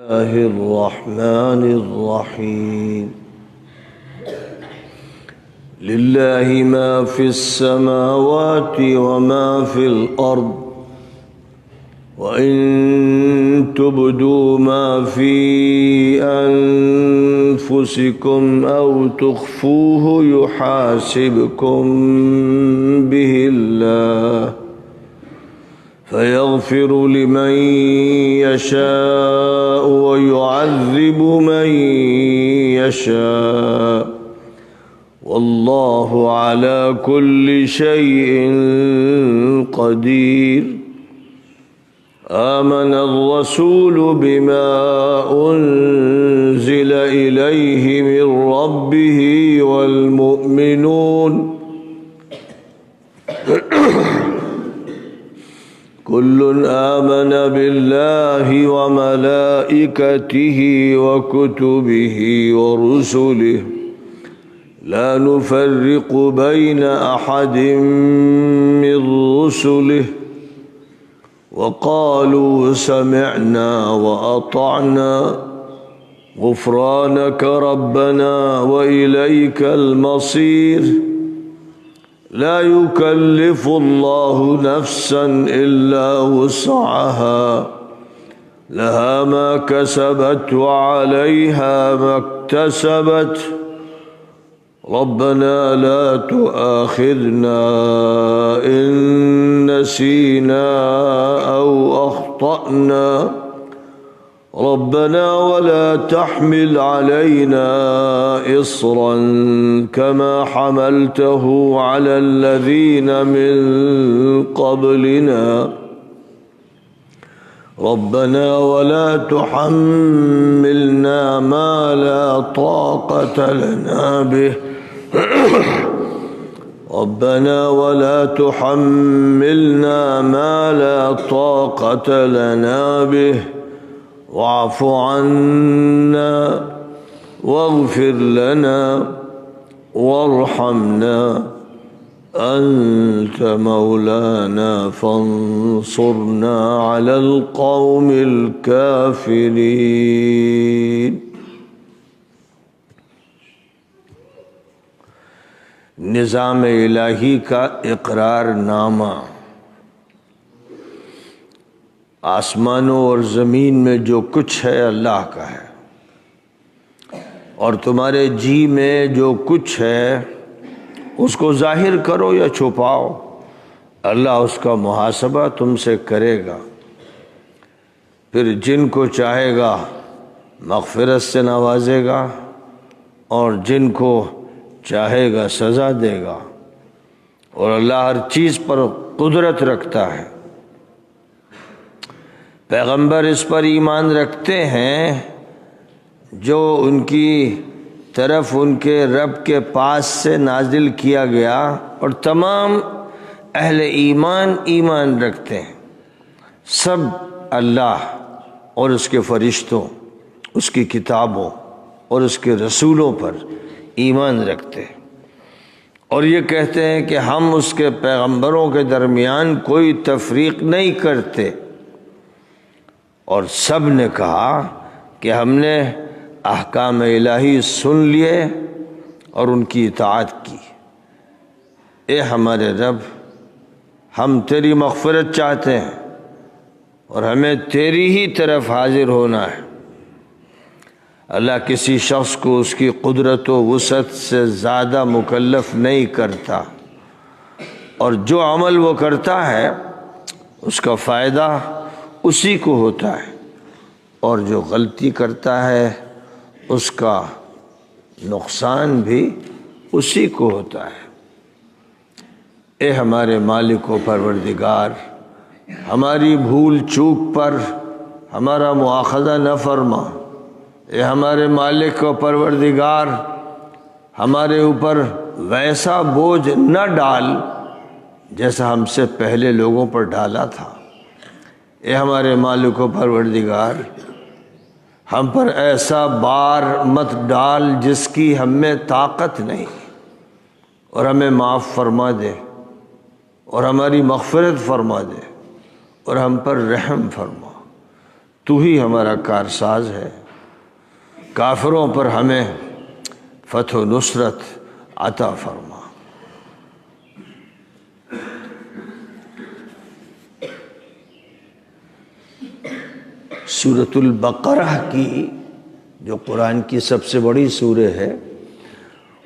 الله الرحمن الرحيم لله ما في السماوات وما في الأرض وإن تبدوا ما في أنفسكم أو تخفوه يحاسبكم به الله فيغفر لمن يشاء ويعذب من يشاء والله على كل شيء قدير آمن الرسول بما أنزل إليه من ربه والمؤمنون كل آمن بالله وملائكته وكتبه ورسله لا نفرق بين أحد من رسله وقالوا سمعنا وأطعنا غفرانك ربنا وإليك المصير لا يكلف الله نفسا إلا وسعها لها ما كسبت وعليها ما اكتسبت ربنا لا تؤاخذنا إن نسينا أو أخطأنا ربنا ولا تحمل علينا إصرا كما حملته على الذين من قبلنا ربنا ولا تحملنا ما لا طاقة لنا به ربنا ولا تحملنا ما لا طاقة لنا به واعف عنا واغفر لنا وارحمنا أنت مولانا فانصرنا على القوم الكافرين. نظام الہی کا اقرار نامہ. آسمانوں اور زمین میں جو کچھ ہے اللہ کا ہے، اور تمہارے جی میں جو کچھ ہے اس کو ظاہر کرو یا چھپاؤ، اللہ اس کا محاسبہ تم سے کرے گا. پھر جن کو چاہے گا مغفرت سے نوازے گا اور جن کو چاہے گا سزا دے گا، اور اللہ ہر چیز پر قدرت رکھتا ہے. پیغمبر اس پر ایمان رکھتے ہیں جو ان کی طرف ان کے رب کے پاس سے نازل کیا گیا، اور تمام اہل ایمان رکھتے ہیں. سب اللہ اور اس کے فرشتوں، اس کی کتابوں اور اس کے رسولوں پر ایمان رکھتے ہیں، اور یہ کہتے ہیں کہ ہم اس کے پیغمبروں کے درمیان کوئی تفریق نہیں کرتے. اور سب نے کہا کہ ہم نے احکام الہی سن لیے اور ان کی اطاعت کی. اے ہمارے رب، ہم تیری مغفرت چاہتے ہیں اور ہمیں تیری ہی طرف حاضر ہونا ہے. اللہ کسی شخص کو اس کی قدرت و وسعت سے زیادہ مکلف نہیں کرتا، اور جو عمل وہ کرتا ہے اس کا فائدہ اسی کو ہوتا ہے، اور جو غلطی کرتا ہے اس کا نقصان بھی اسی کو ہوتا ہے. اے ہمارے مالک و پروردگار، ہماری بھول چوک پر ہمارا مواخذہ نہ فرما. اے ہمارے مالک و پروردگار، ہمارے اوپر ویسا بوجھ نہ ڈال جیسا ہم سے پہلے لوگوں پر ڈالا تھا. اے ہمارے مالک و پروردگار، ہم پر ایسا بار مت ڈال جس کی ہم میں طاقت نہیں، اور ہمیں معاف فرما دے اور ہماری مغفرت فرما دے اور ہم پر رحم فرما. تو ہی ہمارا کارساز ہے، کافروں پر ہمیں فتح و نصرت عطا فرما۔ سورۃ البقرہ کی جو قرآن کی سب سے بڑی سورہ ہے،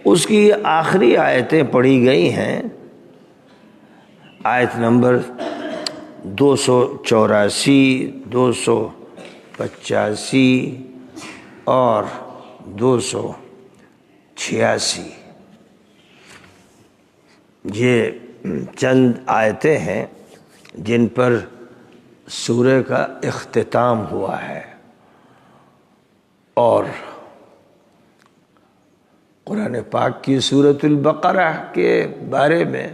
اس کی آخری آیتیں پڑھی گئی ہیں، آیت نمبر 284، 285 اور 286۔ یہ چند آیتیں ہیں جن پر سورہ کا اختتام ہوا ہے، اور قرآن پاک کی سورۃ البقرہ کے بارے میں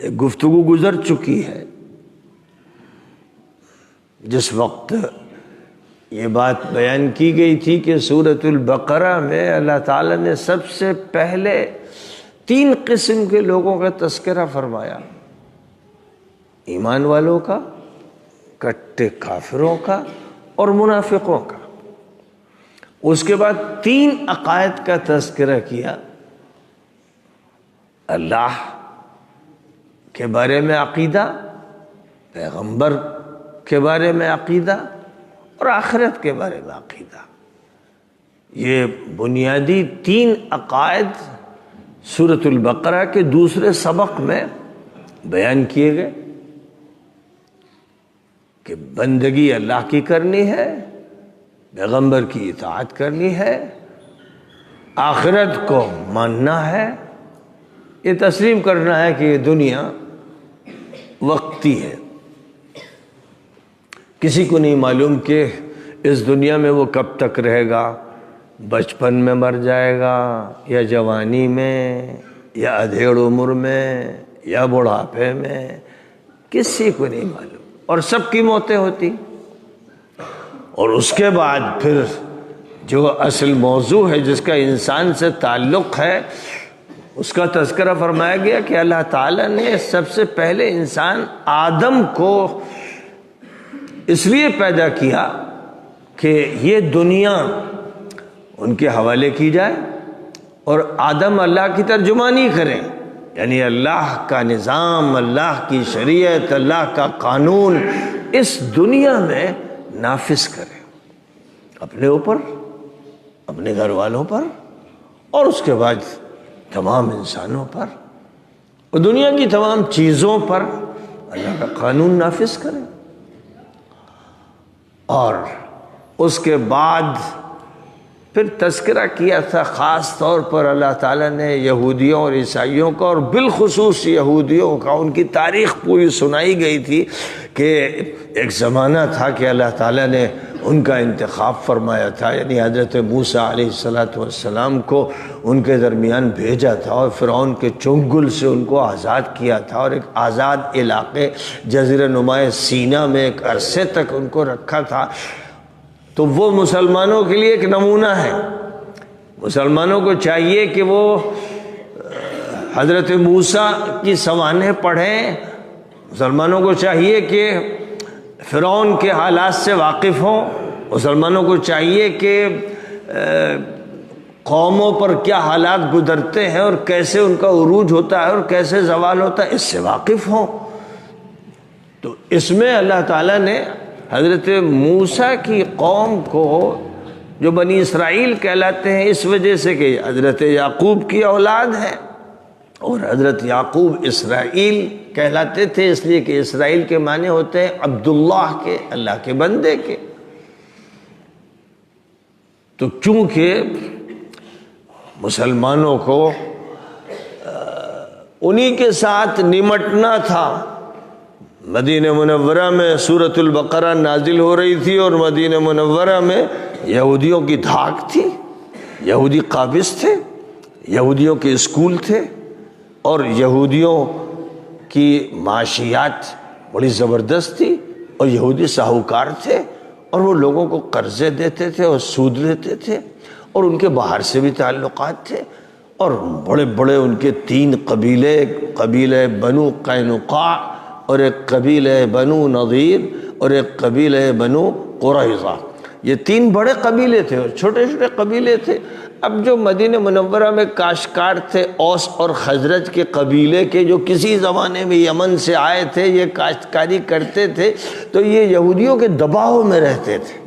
ایک گفتگو گزر چکی ہے۔ جس وقت یہ بات بیان کی گئی تھی کہ سورۃ البقرہ میں اللہ تعالیٰ نے سب سے پہلے 3 قسم کے لوگوں کا تذکرہ فرمایا، ایمان والوں کا، کٹے کافروں کا اور منافقوں کا۔ اس کے بعد 3 عقائد کا تذکرہ کیا، اللہ کے بارے میں عقیدہ، پیغمبر کے بارے میں عقیدہ اور آخرت کے بارے میں عقیدہ۔ یہ بنیادی 3 عقائد سورۃ البقرہ کے دوسرے سبق میں بیان کیے گئے کہ بندگی اللہ کی کرنی ہے، پیغمبر کی اطاعت کرنی ہے، آخرت کو ماننا ہے، یہ تسلیم کرنا ہے کہ یہ دنیا وقتی ہے، کسی کو نہیں معلوم کہ اس دنیا میں وہ کب تک رہے گا، بچپن میں مر جائے گا یا جوانی میں یا ادھیڑ عمر میں یا بڑھاپے میں، کسی کو نہیں معلوم، اور سب کی موتیں ہوتی۔ اور اس کے بعد پھر جو اصل موضوع ہے جس کا انسان سے تعلق ہے، اس کا تذکرہ فرمایا گیا کہ اللہ تعالیٰ نے سب سے پہلے انسان آدم کو اس لیے پیدا کیا کہ یہ دنیا ان کے حوالے کی جائے اور آدم اللہ کی ترجمانی کریں، یعنی اللہ کا نظام، اللہ کی شریعت، اللہ کا قانون اس دنیا میں نافذ کریں، اپنے اوپر، اپنے گھر والوں پر، اور اس کے بعد تمام انسانوں پر اور دنیا کی تمام چیزوں پر اللہ کا قانون نافذ کریں۔ اور اس کے بعد پھر تذکرہ کیا تھا خاص طور پر اللہ تعالیٰ نے یہودیوں اور عیسائیوں کا، اور بالخصوص یہودیوں کا، ان کی تاریخ پوری سنائی گئی تھی کہ ایک زمانہ تھا کہ اللہ تعالیٰ نے ان کا انتخاب فرمایا تھا، یعنی حضرت موسیٰ علیہ السلام کو ان کے درمیان بھیجا تھا اور فرعون کے چنگل سے ان کو آزاد کیا تھا، اور ایک آزاد علاقے جزیرہ نما سینا میں ایک عرصے تک ان کو رکھا تھا۔ تو وہ مسلمانوں کے لیے ایک نمونہ ہے۔ مسلمانوں کو چاہیے کہ وہ حضرت موسیٰ کی سوانح پڑھیں، مسلمانوں کو چاہیے کہ فرعون کے حالات سے واقف ہوں، مسلمانوں کو چاہیے کہ قوموں پر کیا حالات گزرتے ہیں اور کیسے ان کا عروج ہوتا ہے اور کیسے زوال ہوتا ہے، اس سے واقف ہوں۔ تو اس میں اللہ تعالیٰ نے حضرت موسیٰ کی قوم کو، جو بنی اسرائیل کہلاتے ہیں اس وجہ سے کہ حضرت یعقوب کی اولاد ہے، اور حضرت یعقوب اسرائیل کہلاتے تھے اس لیے کہ اسرائیل کے معنی ہوتے ہیں عبداللہ کے، اللہ کے بندے کے۔ تو چونکہ مسلمانوں کو انہی کے ساتھ نمٹنا تھا، مدینہ منورہ میں سورۃ البقرہ نازل ہو رہی تھی اور مدینہ منورہ میں یہودیوں کی دھاک تھی، یہودی قابض تھے، یہودیوں کے اسکول تھے، اور یہودیوں کی معاشیات بڑی زبردست تھی، اور یہودی ساہوکار تھے، اور وہ لوگوں کو قرضے دیتے تھے اور سود لیتے تھے، اور ان کے باہر سے بھی تعلقات تھے، اور بڑے بڑے ان کے 3 قبیلے، قبیلہ بنو قینقاع اور ایک قبیلہ بنو نضیر اور ایک قبیلہ بنو قریظہ۔ یہ 3 بڑے قبیلے تھے اور چھوٹے چھوٹے قبیلے تھے۔ اب جو مدینہ منورہ میں کاشتکار تھے، اوس اور خزرج کے قبیلے کے، جو کسی زمانے میں یمن سے آئے تھے، یہ کاشتکاری کرتے تھے، تو یہ یہودیوں کے دباؤ میں رہتے تھے۔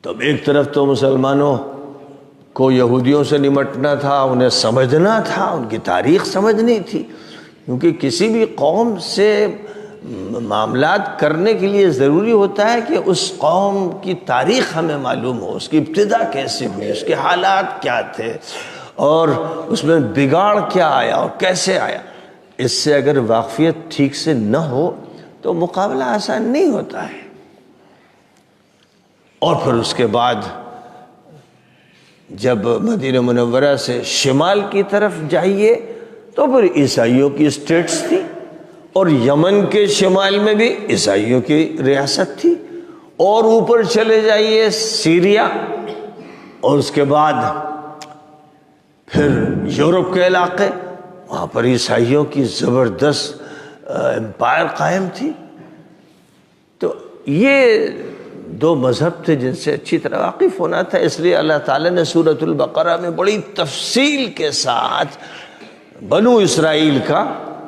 تو اب ایک طرف تو مسلمانوں کو یہودیوں سے نمٹنا تھا، انہیں سمجھنا تھا، ان کی تاریخ سمجھنی تھی، کیونکہ کسی بھی قوم سے معاملات کرنے کے لیے ضروری ہوتا ہے کہ اس قوم کی تاریخ ہمیں معلوم ہو، اس کی ابتدا کیسے ہوئی، اس کے حالات کیا تھے، اور اس میں بگاڑ کیا آیا اور کیسے آیا۔ اس سے اگر واقفیت ٹھیک سے نہ ہو تو مقابلہ آسان نہیں ہوتا ہے۔ اور پھر اس کے بعد جب مدینہ منورہ سے شمال کی طرف جائیے تو پھر عیسائیوں کی اسٹیٹس تھی، اور یمن کے شمال میں بھی عیسائیوں کی ریاست تھی، اور اوپر چلے جائیے سیریا، اور اس کے بعد پھر یورپ کے علاقے، وہاں پر عیسائیوں کی زبردست امپائر قائم تھی۔ تو یہ 2 مذہب تھے جن سے اچھی طرح واقف ہونا تھا، اس لیے اللہ تعالیٰ نے سورۃ البقرہ میں بڑی تفصیل کے ساتھ بنو اسرائیل کا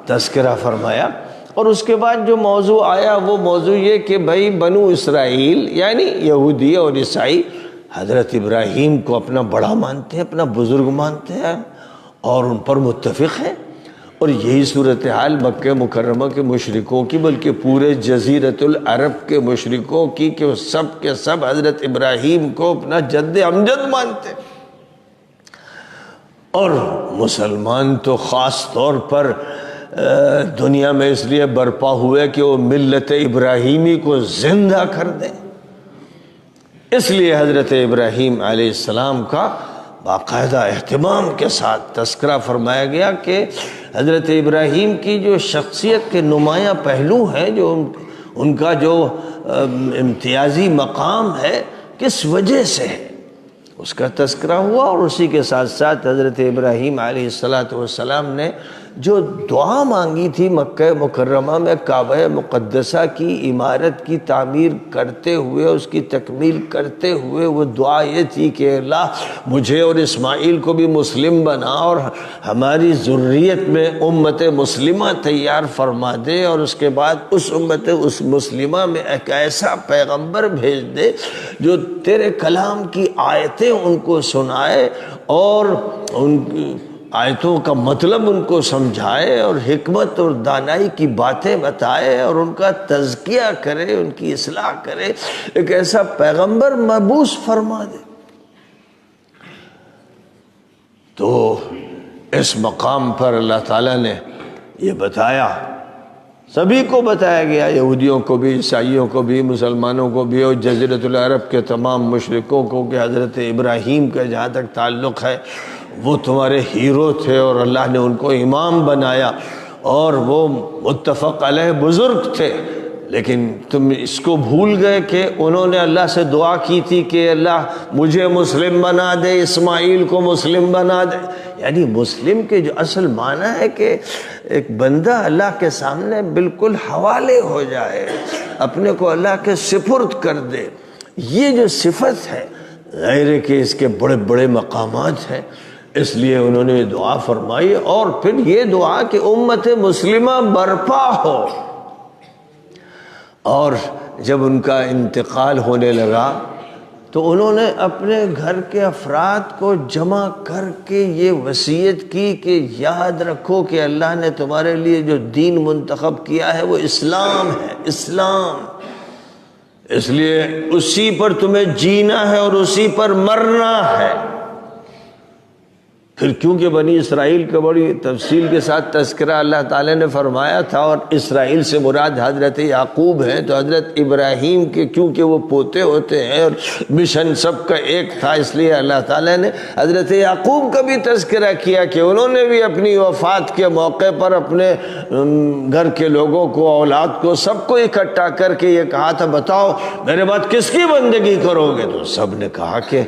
تذکرہ فرمایا۔ اور اس کے بعد جو موضوع آیا وہ موضوع یہ کہ بھائی بنو اسرائیل یعنی یہودی اور عیسائی حضرت ابراہیم کو اپنا بڑا مانتے ہیں، اپنا بزرگ مانتے ہیں، اور ان پر متفق ہیں۔ اور یہی صورتحال مکہ مکرمہ کے مشرکوں کی، بلکہ پورے جزیرۃ العرب کے مشرکوں کی، کہ وہ سب کے سب حضرت ابراہیم کو اپنا جد امجد مانتے۔ اور مسلمان تو خاص طور پر دنیا میں اس لیے برپا ہوئے کہ وہ ملت ابراہیمی کو زندہ کر دیں۔ اس لیے حضرت ابراہیم علیہ السلام کا باقاعدہ اہتمام کے ساتھ تذکرہ فرمایا گیا کہ حضرت ابراہیم کی جو شخصیت کے نمایاں پہلو ہیں، جو ان کا جو امتیازی مقام ہے، کس وجہ سے ہے، اس کا تذکرہ ہوا۔ اور اسی کے ساتھ ساتھ حضرت ابراہیم علیہ السلام نے جو دعا مانگی تھی مکہ مکرمہ میں کعبہ مقدسہ کی عمارت کی تعمیر کرتے ہوئے، اس کی تکمیل کرتے ہوئے، وہ دعا یہ تھی کہ اللہ مجھے اور اسماعیل کو بھی مسلم بنا، اور ہماری ذریت میں امت مسلمہ تیار فرما دے، اور اس کے بعد اس امت اس مسلمہ میں ایک ایسا پیغمبر بھیج دے جو تیرے کلام کی آیتیں ان کو سنائے، اور ان آیتوں کا مطلب ان کو سمجھائے، اور حکمت اور دانائی کی باتیں بتائے، اور ان کا تزکیہ کرے، ان کی اصلاح کرے، ایک ایسا پیغمبر مبعوث فرما دے۔ تو اس مقام پر اللہ تعالیٰ نے یہ بتایا، سبھی کو بتایا گیا، یہودیوں کو بھی، عیسائیوں کو بھی، مسلمانوں کو بھی، اور جزیرۃ العرب کے تمام مشرکوں کو، کہ حضرت ابراہیم کا جہاں تک تعلق ہے وہ تمہارے ہیرو تھے، اور اللہ نے ان کو امام بنایا، اور وہ متفق علیہ بزرگ تھے، لیکن تم اس کو بھول گئے کہ انہوں نے اللہ سے دعا کی تھی کہ اللہ مجھے مسلم بنا دے، اسماعیل کو مسلم بنا دے۔ یعنی مسلم کے جو اصل معنی ہے کہ ایک بندہ اللہ کے سامنے بالکل حوالے ہو جائے، اپنے کو اللہ کے سپرد کر دے۔ یہ جو صفت ہے غیر کہ اس کے بڑے بڑے مقامات ہیں، اس لیے انہوں نے دعا فرمائی، اور پھر یہ دعا کہ امت مسلمہ برپا ہو۔ اور جب ان کا انتقال ہونے لگا تو انہوں نے اپنے گھر کے افراد کو جمع کر کے یہ وصیت کی کہ یاد رکھو کہ اللہ نے تمہارے لیے جو دین منتخب کیا ہے وہ اسلام ہے، اسلام، اس لیے اسی پر تمہیں جینا ہے اور اسی پر مرنا ہے۔ پھر کیونکہ بنی اسرائیل کا بڑی تفصیل کے ساتھ تذکرہ اللہ تعالیٰ نے فرمایا تھا، اور اسرائیل سے مراد حضرت یعقوب ہیں، تو حضرت ابراہیم کے کیونکہ وہ پوتے ہوتے ہیں اور مشن سب کا ایک تھا، اس لیے اللہ تعالیٰ نے حضرت یعقوب کا بھی تذکرہ کیا کہ انہوں نے بھی اپنی وفات کے موقع پر اپنے گھر کے لوگوں کو، اولاد کو، سب کو اکٹھا کر کے یہ کہا تھا بتاؤ میرے بعد کس کی بندگی کرو گے؟ تو سب نے کہا کہ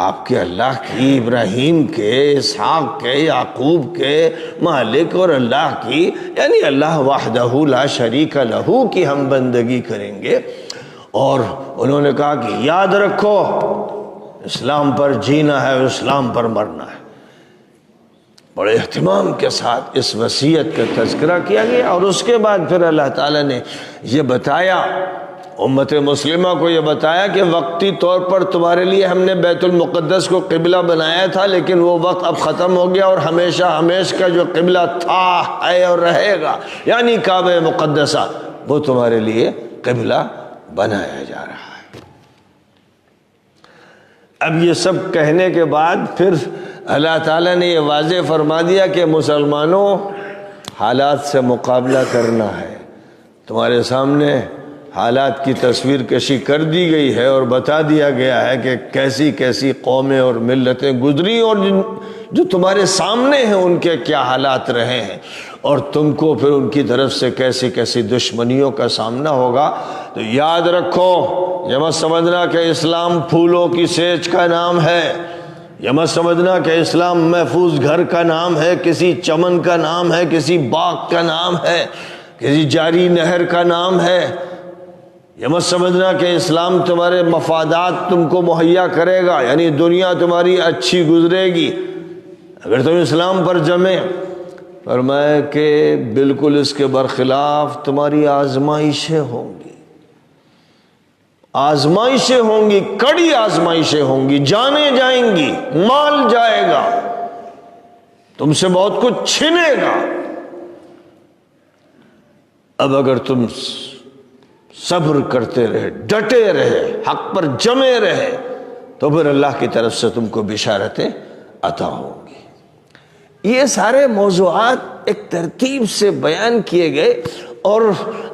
آپ کے اللہ کی، ابراہیم کے، اسحاق کے، یعقوب کے مالک اور اللہ کی، یعنی اللہ وحدہ لا شریک لہ کی ہم بندگی کریں گے۔ اور انہوں نے کہا کہ یاد رکھو اسلام پر جینا ہے اور اسلام پر مرنا ہے۔ بڑے اہتمام کے ساتھ اس وصیت کا تذکرہ کیا گیا، اور اس کے بعد پھر اللہ تعالیٰ نے یہ بتایا، امت مسلمہ کو یہ بتایا کہ وقتی طور پر تمہارے لیے ہم نے بیت المقدس کو قبلہ بنایا تھا، لیکن وہ وقت اب ختم ہو گیا، اور ہمیشہ ہمیشہ کا جو قبلہ تھا، ہے اور رہے گا، یعنی کعبہ مقدسہ، وہ تمہارے لیے قبلہ بنایا جا رہا ہے۔ اب یہ سب کہنے کے بعد پھر اللہ تعالیٰ نے یہ واضح فرما دیا کہ مسلمانوں، حالات سے مقابلہ کرنا ہے۔ تمہارے سامنے حالات کی تصویر کشی کر دی گئی ہے اور بتا دیا گیا ہے کہ کیسی کیسی قومیں اور ملتیں گزری، اور جو تمہارے سامنے ہیں ان کے کیا حالات رہے ہیں، اور تم کو پھر ان کی طرف سے کیسی کیسی دشمنیوں کا سامنا ہوگا۔ تو یاد رکھو، یہ مت سمجھنا کہ اسلام پھولوں کی سیج کا نام ہے، یہ مت سمجھنا کہ اسلام محفوظ گھر کا نام ہے، کسی چمن کا نام ہے، کسی باغ کا نام ہے، کسی جاری نہر کا نام ہے۔ یہ مت سمجھنا کہ اسلام تمہارے مفادات تم کو مہیا کرے گا، یعنی دنیا تمہاری اچھی گزرے گی اگر تم اسلام پر جمے۔ فرمایا کہ بالکل اس کے برخلاف تمہاری آزمائشیں ہوں گی، آزمائشیں ہوں گی، کڑی آزمائشیں ہوں گی، جانیں جائیں گی، مال جائے گا، تم سے بہت کچھ چھنے گا۔ اب اگر تم صبر کرتے رہے، ڈٹے رہے، حق پر جمے رہے، تو پھر اللہ کی طرف سے تم کو بشارتیں عطا ہوں گی۔ یہ سارے موضوعات ایک ترتیب سے بیان کیے گئے، اور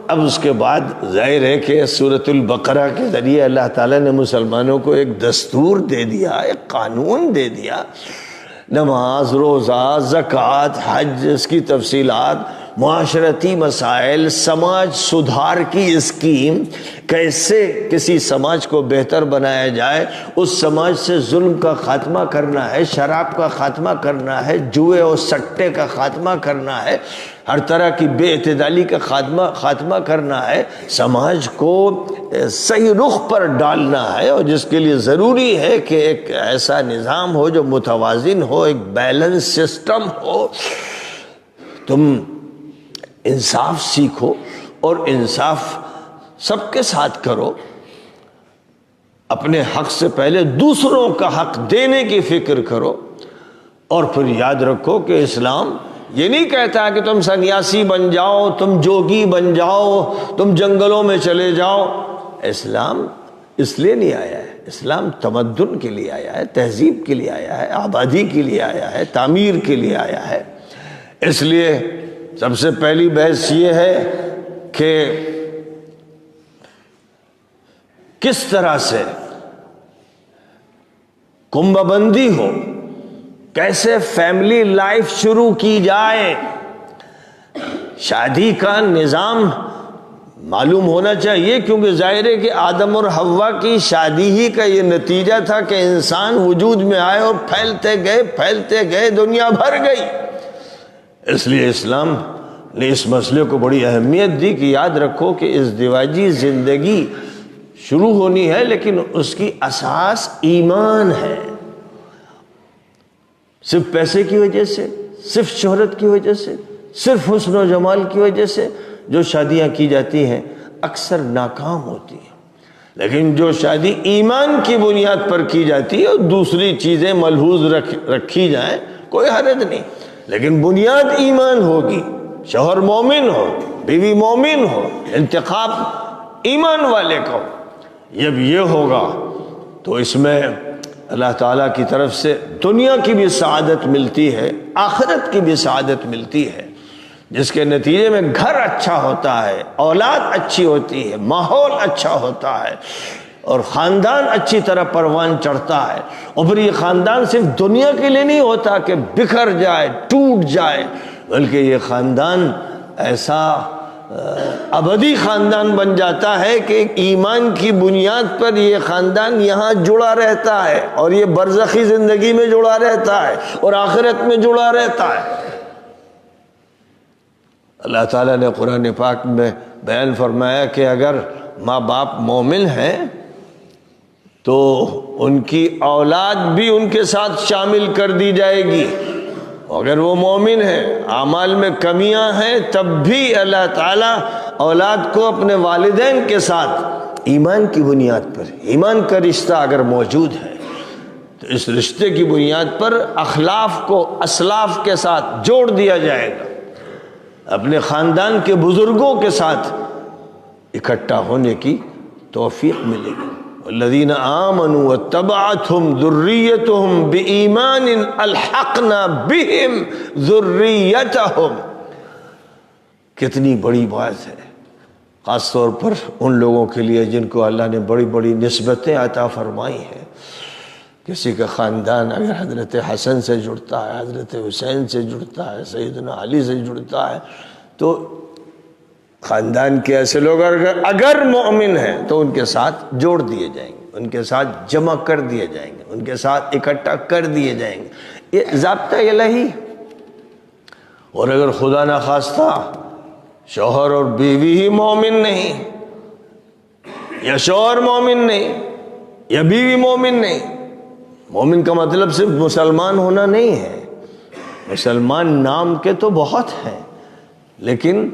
اب اس کے بعد ظاہر ہے کہ سورۃ البقرہ کے ذریعے اللہ تعالیٰ نے مسلمانوں کو ایک دستور دے دیا، ایک قانون دے دیا۔ نماز، روزہ، زکوٰۃ، حج، اس کی تفصیلات، معاشرتی مسائل، سماج سدھار کی اسکیم، کیسے کسی سماج کو بہتر بنایا جائے، اس سماج سے ظلم کا خاتمہ کرنا ہے، شراب کا خاتمہ کرنا ہے، جوئے اور سٹے کا خاتمہ کرنا ہے، ہر طرح کی بے اعتدالی کا خاتمہ کرنا ہے، سماج کو صحیح رخ پر ڈالنا ہے، اور جس کے لیے ضروری ہے کہ ایک ایسا نظام ہو جو متوازن ہو، ایک بیلنس سسٹم ہو۔ تم انصاف سیکھو، اور انصاف سب کے ساتھ کرو، اپنے حق سے پہلے دوسروں کا حق دینے کی فکر کرو، اور پھر یاد رکھو کہ اسلام یہ نہیں کہتا کہ تم سنیاسی بن جاؤ، تم جوگی بن جاؤ، تم جنگلوں میں چلے جاؤ۔ اسلام اس لیے نہیں آیا ہے، اسلام تمدن کے لیے آیا ہے، تہذیب کے لیے آیا ہے، آبادی کے لیے آیا ہے، تعمیر کے لیے آیا ہے۔ اس لیے سب سے پہلی بحث یہ ہے کہ کس طرح سے کنبہ بندی ہو، کیسے فیملی لائف شروع کی جائے۔ شادی کا نظام معلوم ہونا چاہیے، کیونکہ ظاہر ہے کہ آدم اور حوا کی شادی ہی کا یہ نتیجہ تھا کہ انسان وجود میں آئے اور پھیلتے گئے، دنیا بھر گئی۔ اس لیے اسلام نے اس مسئلے کو بڑی اہمیت دی کہ یاد رکھو کہ ازدواجی زندگی شروع ہونی ہے، لیکن اس کی اساس ایمان ہے۔ صرف پیسے کی وجہ سے، صرف شہرت کی وجہ سے، صرف حسن و جمال کی وجہ سے جو شادیاں کی جاتی ہیں اکثر ناکام ہوتی ہیں، لیکن جو شادی ایمان کی بنیاد پر کی جاتی ہے اور دوسری چیزیں ملحوظ رکھی جائیں کوئی حرج نہیں، لیکن بنیاد ایمان ہوگی، شوہر مومن ہو، بیوی مومن ہو، انتخاب ایمان والے کا ہو۔ جب یہ ہوگا تو اس میں اللہ تعالیٰ کی طرف سے دنیا کی بھی سعادت ملتی ہے، آخرت کی بھی سعادت ملتی ہے، جس کے نتیجے میں گھر اچھا ہوتا ہے، اولاد اچھی ہوتی ہے، ماحول اچھا ہوتا ہے، اور خاندان اچھی طرح پروان چڑھتا ہے۔ اور پھر یہ خاندان صرف دنیا کے لیے نہیں ہوتا کہ بکھر جائے، ٹوٹ جائے، بلکہ یہ خاندان ایسا ابدی خاندان بن جاتا ہے کہ ایمان کی بنیاد پر یہ خاندان یہاں جڑا رہتا ہے، اور یہ برزخی زندگی میں جڑا رہتا ہے اور آخرت میں جڑا رہتا ہے۔ اللہ تعالیٰ نے قرآن پاک میں بیان فرمایا کہ اگر ماں باپ مومن ہیں تو ان کی اولاد بھی ان کے ساتھ شامل کر دی جائے گی۔ اگر وہ مومن ہیں، اعمال میں کمیاں ہیں، تب بھی اللہ تعالیٰ اولاد کو اپنے والدین کے ساتھ ایمان کی بنیاد پر، ایمان کا رشتہ اگر موجود ہے تو اس رشتے کی بنیاد پر اخلاف کو اسلاف کے ساتھ جوڑ دیا جائے گا، اپنے خاندان کے بزرگوں کے ساتھ اکٹھا ہونے کی توفیق ملے گی۔ الذین آمنوا واتبعتهم ذریتهم بإیمان الحقنا بهم ذریتهم۔ کتنی بڑی بات ہے، خاص طور پر ان لوگوں کے لیے جن کو اللہ نے بڑی بڑی نسبتیں عطا فرمائی ہیں۔ کسی کا خاندان اگر حضرت حسن سے جڑتا ہے، حضرت حسین سے جڑتا ہے، سیدنا علی سے جڑتا ہے، تو خاندان کے ایسے لوگ اگر مومن ہیں تو ان کے ساتھ جوڑ دیے جائیں گے، ان کے ساتھ جمع کر دیے جائیں گے، ان کے ساتھ اکٹھا کر دیے جائیں گے۔ یہ ضابطہ الہی۔ اور اگر خدا نخواستہ شوہر اور بیوی ہی مومن نہیں، یا شوہر مومن نہیں، یا بیوی مومن نہیں، مومن کا مطلب صرف مسلمان ہونا نہیں ہے، مسلمان نام کے تو بہت ہیں، لیکن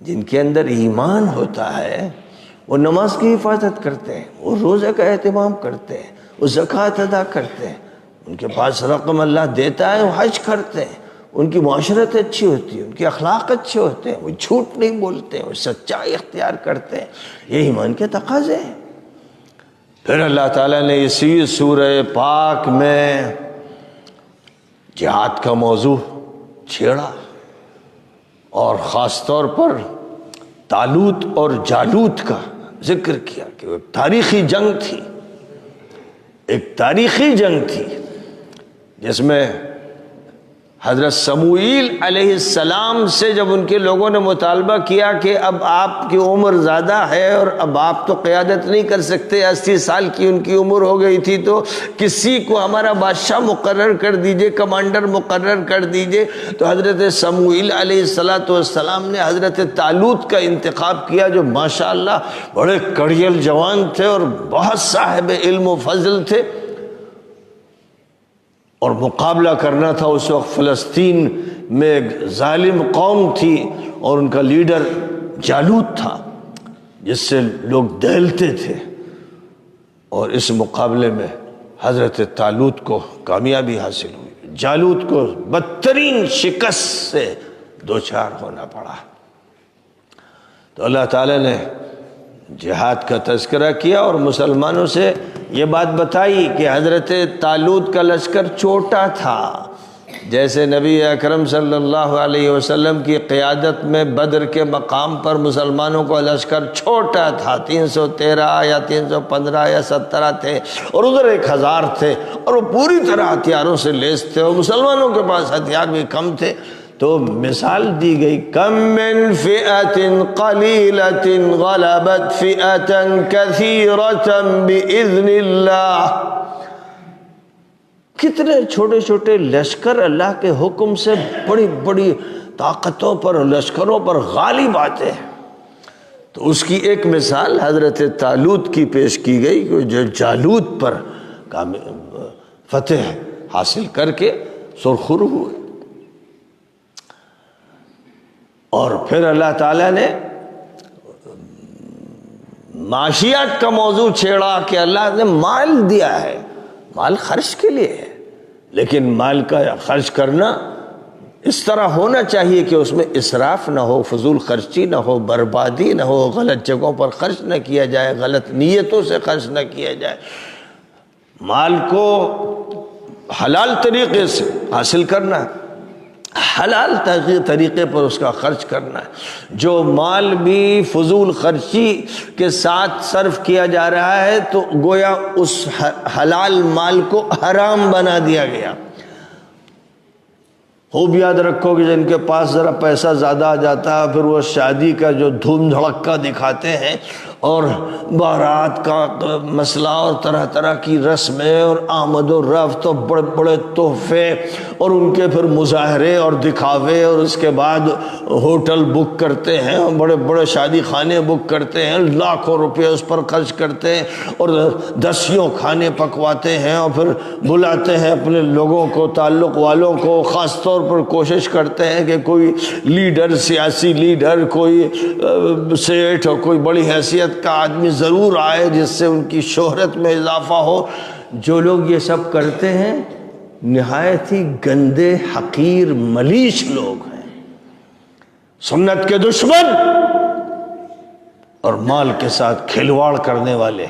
جن کے اندر ایمان ہوتا ہے وہ نماز کی حفاظت کرتے ہیں، وہ روزے کا اہتمام کرتے ہیں، وہ زکوٰۃ ادا کرتے ہیں، ان کے پاس رقم اللہ دیتا ہے وہ حج کرتے ہیں، ان کی معاشرت اچھی ہوتی ہے، ان کے اخلاق اچھے ہوتے ہیں، وہ جھوٹ نہیں بولتے ہیں، وہ سچائی اختیار کرتے ہیں۔ یہ ایمان کے تقاضے ہیں۔ پھر اللہ تعالیٰ نے اسی سورہ پاک میں جہاد کا موضوع چھیڑا، اور خاص طور پر طالوت اور جالوت کا ذکر کیا کہ وہ ایک تاریخی جنگ تھی، ایک تاریخی جنگ تھی جس میں حضرت سموئیل علیہ السلام سے جب ان کے لوگوں نے مطالبہ کیا کہ اب آپ کی عمر زیادہ ہے اور اب آپ تو قیادت نہیں کر سکتے، 80 سال کی ان کی عمر ہو گئی تھی، تو کسی کو ہمارا بادشاہ مقرر کر دیجئے، کمانڈر مقرر کر دیجئے، تو حضرت سموئیل علیہ السلام نے حضرت طالوت کا انتخاب کیا، جو ماشاءاللہ بڑے کڑیل جوان تھے اور بہت صاحب علم و فضل تھے، اور مقابلہ کرنا تھا اس وقت فلسطین میں ایک ظالم قوم تھی اور ان کا لیڈر جالوت تھا جس سے لوگ دہلتے تھے، اور اس مقابلے میں حضرت طالوت کو کامیابی حاصل ہوئی، جالوت کو بدترین شکست سے دوچار ہونا پڑا۔ تو اللہ تعالیٰ نے جہاد کا تذکرہ کیا اور مسلمانوں سے یہ بات بتائی کہ حضرت طالوت کا لشکر چھوٹا تھا، جیسے نبی اکرم صلی اللہ علیہ وسلم کی قیادت میں بدر کے مقام پر مسلمانوں کا لشکر چھوٹا تھا، 313 یا 315 یا 17 تھے، اور ادھر 1000 تھے، اور وہ پوری طرح ہتھیاروں سے لیس تھے، اور مسلمانوں کے پاس ہتھیار بھی کم تھے۔ تو مثال دی گئی، کم من فئۃ قلیلۃ غلبت فئۃ کثیرۃ باذن اللہ، کتنے چھوٹے چھوٹے لشکر اللہ کے حکم سے بڑی بڑی طاقتوں پر، لشکروں پر غالب آتے ہیں۔ تو اس کی ایک مثال حضرت طالوت کی پیش کی گئی کہ جو جالوت پر فتح حاصل کر کے سرخرو ہوئے۔ اور پھر اللہ تعالیٰ نے معاشیات کا موضوع چھیڑا کہ اللہ نے مال دیا ہے، مال خرچ کے لیے ہے، لیکن مال کا خرچ کرنا اس طرح ہونا چاہیے کہ اس میں اسراف نہ ہو، فضول خرچی نہ ہو، بربادی نہ ہو، غلط جگہوں پر خرچ نہ کیا جائے، غلط نیتوں سے خرچ نہ کیا جائے، مال کو حلال طریقے سے حاصل کرنا ہے، حلال طریقے پر اس کا خرچ کرنا ہے۔ جو مال بھی فضول خرچی کے ساتھ صرف کیا جا رہا ہے تو گویا اس حلال مال کو حرام بنا دیا گیا۔ خوب یاد رکھو کہ جن کے پاس ذرا پیسہ زیادہ آ جاتا ہے پھر وہ شادی کا جو دھوم دھڑکا دکھاتے ہیں اور بارات کا مسئلہ اور طرح طرح کی رسمیں اور آمد و رفت اور بڑے بڑے تحفے اور ان کے پھر مظاہرے اور دکھاوے، اور اس کے بعد ہوٹل بک کرتے ہیں، بڑے بڑے شادی خانے بک کرتے ہیں، لاکھوں روپے اس پر خرچ کرتے ہیں اور دسیوں کھانے پکواتے ہیں اور پھر بلاتے ہیں اپنے لوگوں کو، تعلق والوں کو، خاص طور پر کوشش کرتے ہیں کہ کوئی لیڈر، سیاسی لیڈر، کوئی سیٹھ اور کوئی بڑی حیثیت کا آدمی ضرور آئے جس سے ان کی شہرت میں اضافہ ہو۔ جو لوگ یہ سب کرتے ہیں نہایت ہی گندے، حقیر، ملیش لوگ ہیں، سنت کے دشمن اور مال کے ساتھ کھلواڑ کرنے والے۔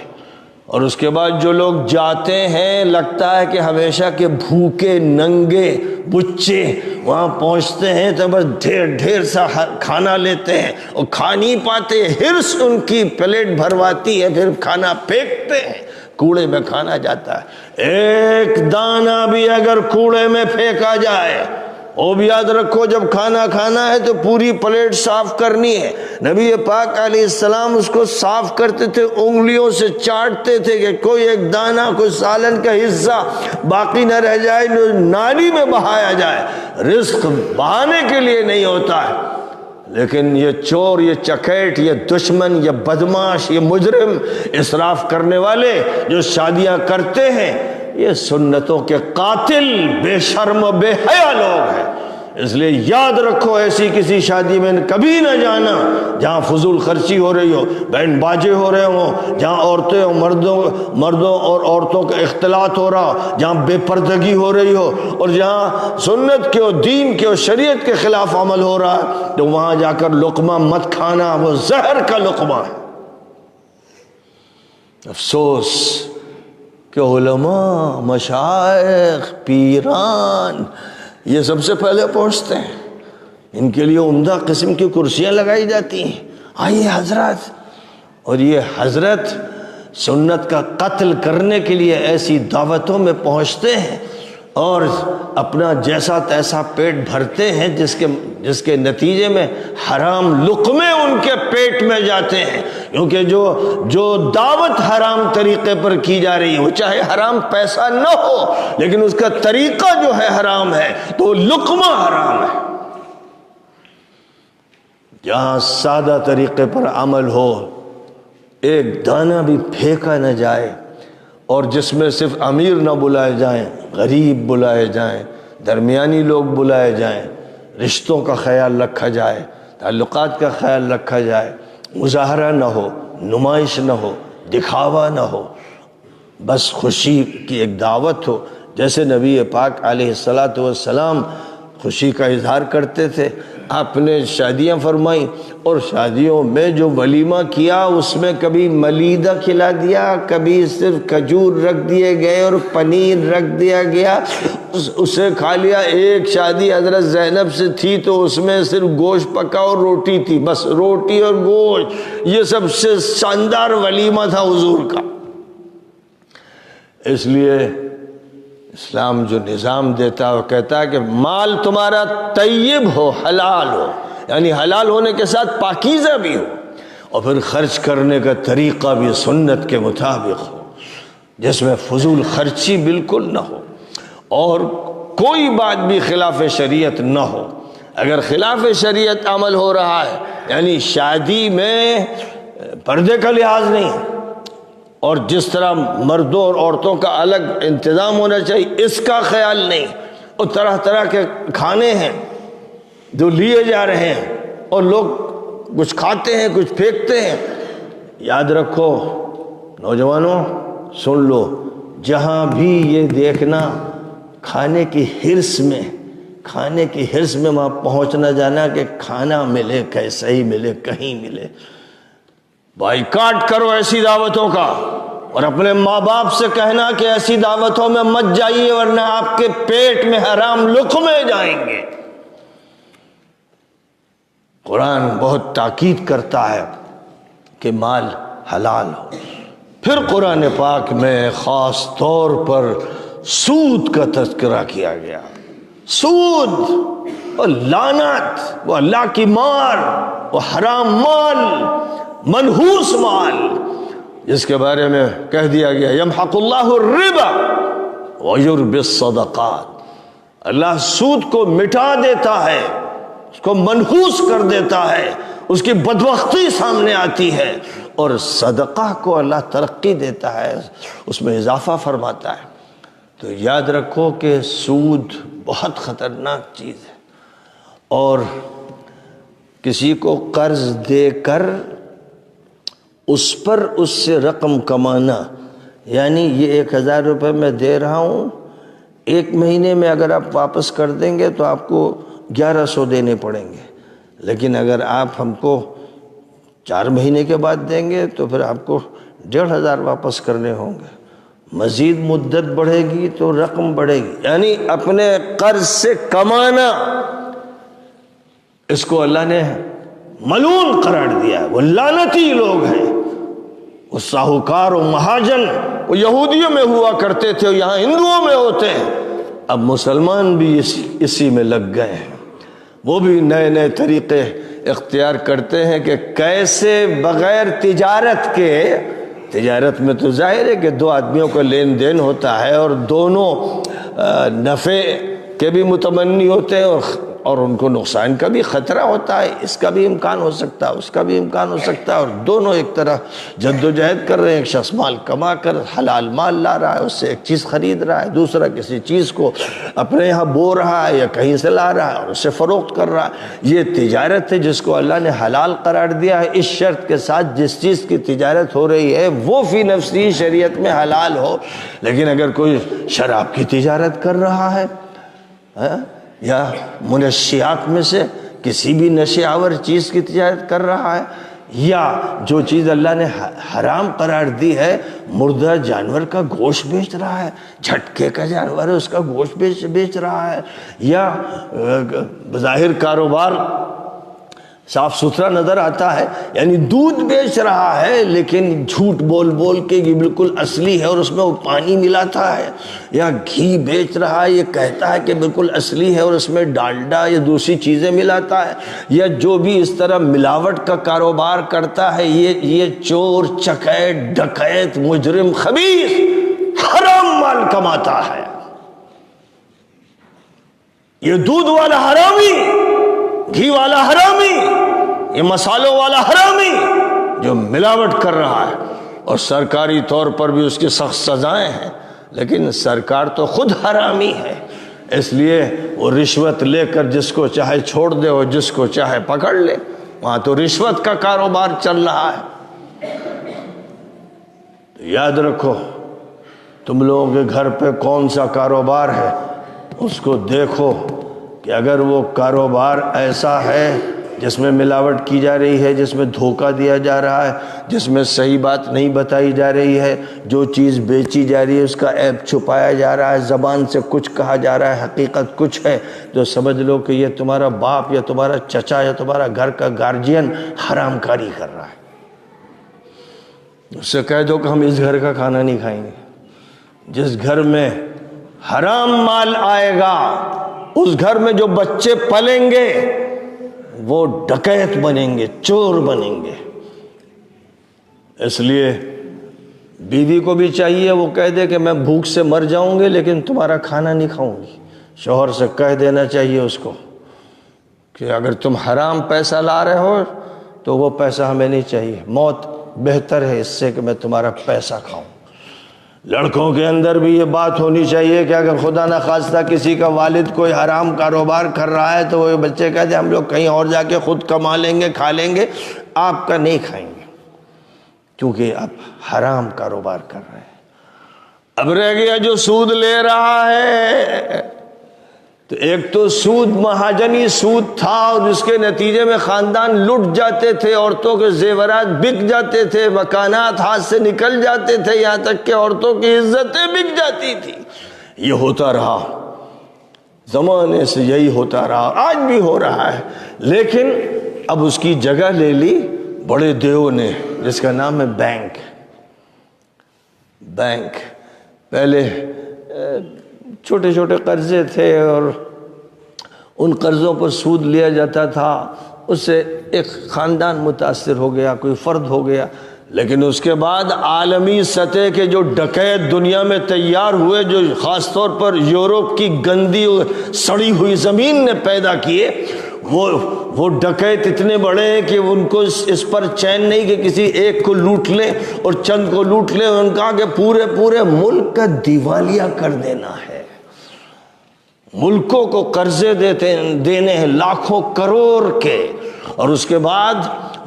اور اس کے بعد جو لوگ جاتے ہیں لگتا ہے کہ ہمیشہ کے بھوکے ننگے بچے وہاں پہنچتے ہیں تو بس ڈھیر سا کھانا لیتے ہیں اور کھا نہیں پاتے، ہرس ان کی پلیٹ بھرواتی ہے، پھر کھانا پھینکتے ہیں، کوڑے میں کھانا جاتا ہے۔ ایک دانہ بھی اگر کوڑے میں پھینکا جائے، وہ بھی یاد رکھو جب کھانا کھانا ہے تو پوری پلیٹ صاف کرنی ہے۔ نبی پاک علیہ السلام اس کو صاف کرتے تھے، انگلیوں سے چاٹتے تھے کہ کوئی ایک دانہ، کوئی سالن کا حصہ باقی نہ رہ جائے، نالی میں بہایا جائے۔ رزق بہانے کے لیے نہیں ہوتا ہے، لیکن یہ چور، یہ چکیٹ، یہ دشمن، یہ بدماش، یہ مجرم، اسراف کرنے والے جو شادیاں کرتے ہیں، یہ سنتوں کے قاتل، بے شرم و بے حیا لوگ ہیں۔ اس لیے یاد رکھو ایسی کسی شادی میں کبھی نہ جانا جہاں فضول خرچی ہو رہی ہو، بینڈ باجے ہو رہے ہوں، جہاں عورتیں اور مردوں اور عورتوں کا اختلاط ہو رہا ہو، جہاں بے پردگی ہو رہی ہو اور جہاں سنت کے اور دین کے اور شریعت کے خلاف عمل ہو رہا ہے، تو وہاں جا کر لقمہ مت کھانا، وہ زہر کا لقمہ ہے۔ افسوس کہ علماء، مشائخ، پیران یہ سب سے پہلے پہنچتے ہیں، ان کے لیے عمدہ قسم کی کرسیاں لگائی جاتی ہیں، آئیے حضرات، اور یہ حضرت سنت کا قتل کرنے کے لیے ایسی دعوتوں میں پہنچتے ہیں اور اپنا جیسا تیسا پیٹ بھرتے ہیں جس کے نتیجے میں حرام لقمے ان کے پیٹ میں جاتے ہیں، کیونکہ جو دعوت حرام طریقے پر کی جا رہی ہے، وہ چاہے حرام پیسہ نہ ہو لیکن اس کا طریقہ جو ہے حرام ہے، تو لقمہ حرام ہے۔ جہاں سادہ طریقے پر عمل ہو، ایک دانہ بھی پھینکا نہ جائے، اور جس میں صرف امیر نہ بلائے جائیں، غریب بلائے جائیں، درمیانی لوگ بلائے جائیں، رشتوں کا خیال رکھا جائے، تعلقات کا خیال رکھا جائے، مظاہرہ نہ ہو، نمائش نہ ہو، دکھاوا نہ ہو، بس خوشی کی ایک دعوت ہو۔ جیسے نبی پاک علیہ السلام خوشی کا اظہار کرتے تھے، آپ نے شادیاں فرمائیں اور شادیوں میں جو ولیمہ کیا اس میں کبھی ملیدہ کھلا دیا، کبھی صرف کھجور رکھ دیے گئے اور پنیر رکھ دیا گیا، اسے کھا لیا۔ ایک شادی حضرت زینب سے تھی تو اس میں صرف گوشت پکا اور روٹی تھی، بس روٹی اور گوشت، یہ سب سے شاندار ولیمہ تھا حضور کا۔ اس لیے اسلام جو نظام دیتا ہے وہ کہتا ہے کہ مال تمہارا طیب ہو، حلال ہو، یعنی حلال ہونے کے ساتھ پاکیزہ بھی ہو، اور پھر خرچ کرنے کا طریقہ بھی سنت کے مطابق ہو، جس میں فضول خرچی بالکل نہ ہو اور کوئی بات بھی خلاف شریعت نہ ہو۔ اگر خلاف شریعت عمل ہو رہا ہے، یعنی شادی میں پردے کا لحاظ نہیں، اور جس طرح مردوں اور عورتوں کا الگ انتظام ہونا چاہیے اس کا خیال نہیں، اور طرح طرح کے کھانے ہیں جو لیے جا رہے ہیں اور لوگ کچھ کھاتے ہیں کچھ پھینکتے ہیں۔ یاد رکھو نوجوانوں، سن لو، جہاں بھی یہ دیکھنا کھانے کی ہرس میں وہاں پہنچنا جانا کہ کھانا ملے، کیسا ہی ملے، کہیں ملے، بائیکاٹ کرو ایسی دعوتوں کا، اور اپنے ماں باپ سے کہنا کہ ایسی دعوتوں میں مت جائیے ورنہ آپ کے پیٹ میں حرام لقمے جائیں گے۔ قرآن بہت تاکید کرتا ہے کہ مال حلال ہو۔ پھر قرآن پاک میں خاص طور پر سود کا تذکرہ کیا گیا، سود اور لعنت، وہ اللہ کی مار، وہ حرام مال، منحوس مال، جس کے بارے میں کہہ دیا گیا یمحق اللہ الربا ویربی الصدقات، اللہ سود کو مٹا دیتا ہے، اس کو منحوس کر دیتا ہے، اس کی بدبختی سامنے آتی ہے، اور صدقہ کو اللہ ترقی دیتا ہے، اس میں اضافہ فرماتا ہے۔ تو یاد رکھو کہ سود بہت خطرناک چیز ہے، اور کسی کو قرض دے کر اس پر اس سے رقم کمانا، یعنی یہ 1000 روپے میں دے رہا ہوں، 1 مہینے میں اگر آپ واپس کر دیں گے تو آپ کو 1100 دینے پڑیں گے، لیکن اگر آپ ہم کو 4 مہینے کے بعد دیں گے تو پھر آپ کو 1500 واپس کرنے ہوں گے۔ مزید مدت بڑھے گی تو رقم بڑھے گی، یعنی اپنے قرض سے کمانا، اس کو اللہ نے ملعون قرار دیا ہے۔ وہ لعنتی لوگ ہیں، وہ ساہوکار و مہاجن، وہ یہودیوں میں ہوا کرتے تھے اور یہاں ہندوؤں میں ہوتے ہیں، اب مسلمان بھی اسی میں لگ گئے ہیں۔ وہ بھی نئے نئے طریقے اختیار کرتے ہیں کہ کیسے بغیر تجارت کے، تجارت میں تو ظاہر ہے کہ 2 آدمیوں کا لین دین ہوتا ہے اور دونوں نفع کے بھی متمنی ہوتے ہیں اور ان کو نقصان کا بھی خطرہ ہوتا ہے، اس کا بھی امکان ہو سکتا ہے، اس کا بھی امکان ہو سکتا ہے، اور دونوں ایک طرح جد و جہد کر رہے ہیں۔ ایک شخص مال کما کر حلال مال لا رہا ہے، اس سے ایک چیز خرید رہا ہے، دوسرا کسی چیز کو اپنے یہاں بو رہا ہے یا کہیں سے لا رہا ہے اور اسے فروخت کر رہا ہے۔ یہ تجارت ہے جس کو اللہ نے حلال قرار دیا ہے، اس شرط کے ساتھ جس چیز کی تجارت ہو رہی ہے وہ فی نفسی شریعت میں حلال ہو۔ لیکن اگر کوئی شراب کی تجارت کر رہا ہے یا منشیات میں سے کسی بھی نشے آور چیز کی تجارت کر رہا ہے، یا جو چیز اللہ نے حرام قرار دی ہے، مردہ جانور کا گوشت بیچ رہا ہے، جھٹکے کا جانور ہے اس کا گوشت بیچ رہا ہے، یا بظاہر کاروبار صاف ستھرا نظر آتا ہے، یعنی دودھ بیچ رہا ہے لیکن جھوٹ بول بول کے یہ بالکل اصلی ہے اور اس میں وہ پانی ملاتا ہے، یا گھی بیچ رہا ہے، یہ کہتا ہے کہ بالکل اصلی ہے اور اس میں ڈالڈا یا دوسری چیزیں ملاتا ہے، یا جو بھی اس طرح ملاوٹ کا کاروبار کرتا ہے، یہ چور چکیت ڈکیت مجرم خبیث حرام مال کماتا ہے۔ یہ دودھ والا حرامی، گھی والا حرامی، یہ مسالوں والا حرامی جو ملاوٹ کر رہا ہے، اور سرکاری طور پر بھی اس کی سخت سزائیں ہیں، لیکن سرکار تو خود حرامی ہے، اس لیے وہ رشوت لے کر جس کو چاہے چھوڑ دے اور جس کو چاہے پکڑ لے، وہاں تو رشوت کا کاروبار چل رہا ہے۔ تو یاد رکھو تم لوگوں کے گھر پہ کون سا کاروبار ہے، اس کو دیکھو کہ اگر وہ کاروبار ایسا ہے جس میں ملاوٹ کی جا رہی ہے، جس میں دھوکہ دیا جا رہا ہے، جس میں صحیح بات نہیں بتائی جا رہی ہے، جو چیز بیچی جا رہی ہے اس کا عیب چھپایا جا رہا ہے، زبان سے کچھ کہا جا رہا ہے، حقیقت کچھ ہے، تو سمجھ لو کہ یہ تمہارا باپ یا تمہارا چچا یا تمہارا گھر کا گارجین حرام کاری کر رہا ہے۔ اس سے کہہ دو کہ ہم اس گھر کا کھانا نہیں کھائیں گے۔ جس گھر میں حرام مال آئے گا، اس گھر میں جو بچے پلیں گے وہ ڈکیت بنیں گے، چور بنیں گے۔ اس لیے بیوی کو بھی چاہیے وہ کہہ دے کہ میں بھوک سے مر جاؤں گی لیکن تمہارا کھانا نہیں کھاؤں گی۔ شوہر سے کہہ دینا چاہیے اس کو کہ اگر تم حرام پیسہ لا رہے ہو تو وہ پیسہ ہمیں نہیں چاہیے، موت بہتر ہے اس سے کہ میں تمہارا پیسہ کھاؤں۔ لڑکوں کے اندر بھی یہ بات ہونی چاہیے کہ اگر خدا نخواستہ کسی کا والد کوئی حرام کاروبار کر رہا ہے تو وہ بچے کہتے ہیں ہم لوگ کہیں اور جا کے خود کما لیں گے، کھا لیں گے، آپ کا نہیں کھائیں گے، کیونکہ آپ حرام کاروبار کر رہے ہیں۔ اب رہ گیا جو سود لے رہا ہے، تو ایک تو سود مہاجنی سود تھا اور جس کے نتیجے میں خاندان لٹ جاتے تھے، عورتوں کے زیورات بک جاتے تھے، مکانات ہاتھ سے نکل جاتے تھے، یہاں تک کہ عورتوں کی عزتیں بک جاتی تھی۔ یہ ہوتا رہا، زمانے سے یہی ہوتا رہا، آج بھی ہو رہا ہے، لیکن اب اس کی جگہ لے لی بڑے دیو نے، جس کا نام ہے بینک۔ بینک پہلے چھوٹے چھوٹے قرضے تھے اور ان قرضوں پر سود لیا جاتا تھا، اس سے ایک خاندان متاثر ہو گیا، کوئی فرد ہو گیا، لیکن اس کے بعد عالمی سطح کے جو ڈکیت دنیا میں تیار ہوئے، جو خاص طور پر یورپ کی گندی سڑی ہوئی زمین نے پیدا کیے، وہ ڈکیت اتنے بڑے ہیں کہ ان کو اس پر چین نہیں کہ کسی ایک کو لوٹ لیں اور چند کو لوٹ لیں، ان کا کہ پورے ملک کا دیوالیہ کر دینا ہے، ملکوں کو قرضے دینے ہیں لاکھوں کروڑ کے، اور اس کے بعد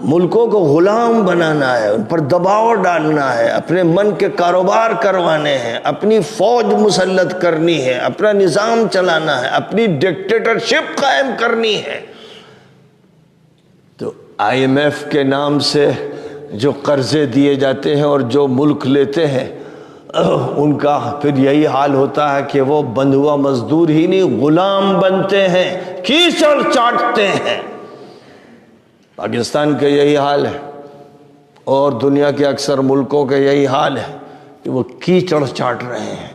ملکوں کو غلام بنانا ہے، ان پر دباؤ ڈالنا ہے، اپنے من کے کاروبار کروانے ہیں، اپنی فوج مسلط کرنی ہے، اپنا نظام چلانا ہے، اپنی ڈکٹیٹرشپ قائم کرنی ہے۔ تو IMF کے نام سے جو قرضے دیے جاتے ہیں اور جو ملک لیتے ہیں، ان کا پھر یہی حال ہوتا ہے کہ وہ بندھوا مزدور ہی نہیں، غلام بنتے ہیں، کیچڑ چاٹتے ہیں۔ پاکستان کا یہی حال ہے اور دنیا کے اکثر ملکوں کا یہی حال ہے کہ وہ کیچڑ چاٹ رہے ہیں،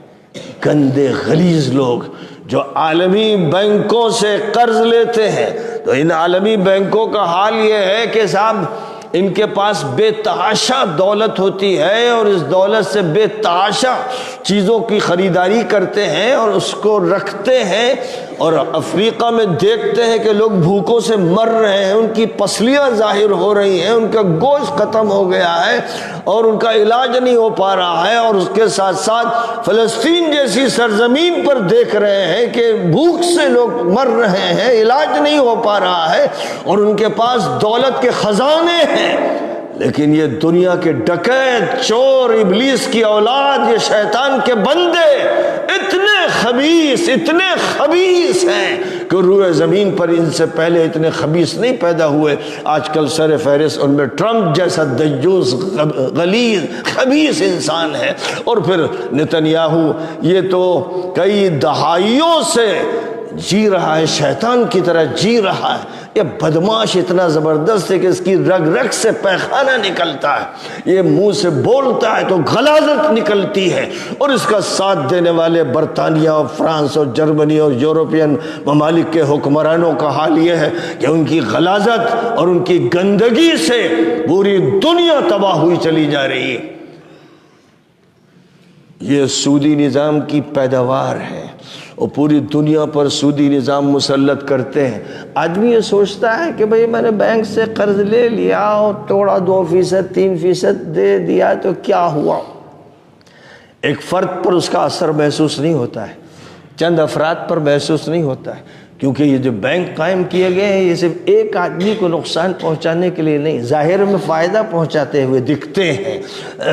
گندے غلیظ لوگ جو عالمی بینکوں سے قرض لیتے ہیں۔ تو ان عالمی بینکوں کا حال یہ ہے کہ صاحب ان کے پاس بے تحاشا دولت ہوتی ہے اور اس دولت سے بے تحاشا چیزوں کی خریداری کرتے ہیں اور اس کو رکھتے ہیں، اور افریقہ میں دیکھتے ہیں کہ لوگ بھوکوں سے مر رہے ہیں، ان کی پسلیاں ظاہر ہو رہی ہیں، ان کا گوشت ختم ہو گیا ہے اور ان کا علاج نہیں ہو پا رہا ہے، اور اس کے ساتھ ساتھ فلسطین جیسی سرزمین پر دیکھ رہے ہیں کہ بھوک سے لوگ مر رہے ہیں، علاج نہیں ہو پا رہا ہے، اور ان کے پاس دولت کے خزانے ہیں، لیکن یہ دنیا کے ڈکیت، چور، ابلیس کی اولاد، یہ شیطان کے بندے اتنے خبیث ہیں کہ روئے زمین پر ان سے پہلے اتنے خبیث نہیں پیدا ہوئے۔ آج کل سر فہرست ان میں ٹرمپ جیسا دجوس غلیظ خبیث انسان ہے، اور پھر نتنیاہو، یہ تو کئی دہائیوں سے جی رہا ہے، شیطان کی طرح جی رہا ہے۔ یہ بدماش اتنا زبردست ہے کہ اس کی رگ رگ سے پیخانہ نکلتا ہے، یہ منہ سے بولتا ہے تو غلاظت نکلتی ہے، اور اس کا ساتھ دینے والے برطانیہ اور فرانس اور جرمنی اور یورپین ممالک کے حکمرانوں کا حال یہ ہے کہ ان کی غلاظت اور ان کی گندگی سے پوری دنیا تباہ ہوئی چلی جا رہی ہے۔ یہ سودی نظام کی پیداوار ہے، اور پوری دنیا پر سودی نظام مسلط کرتے ہیں۔ آدمی یہ سوچتا ہے کہ بھئی میں نے بینک سے قرض لے لیا اور توڑا 2%، 3% دے دیا تو کیا ہوا؟ ایک فرد پر اس کا اثر محسوس نہیں ہوتا ہے، چند افراد پر محسوس نہیں ہوتا ہے، کیونکہ یہ جو بینک قائم کیے گئے ہیں یہ صرف ایک آدمی کو نقصان پہنچانے کے لیے نہیں، ظاہر میں فائدہ پہنچاتے ہوئے دکھتے ہیں،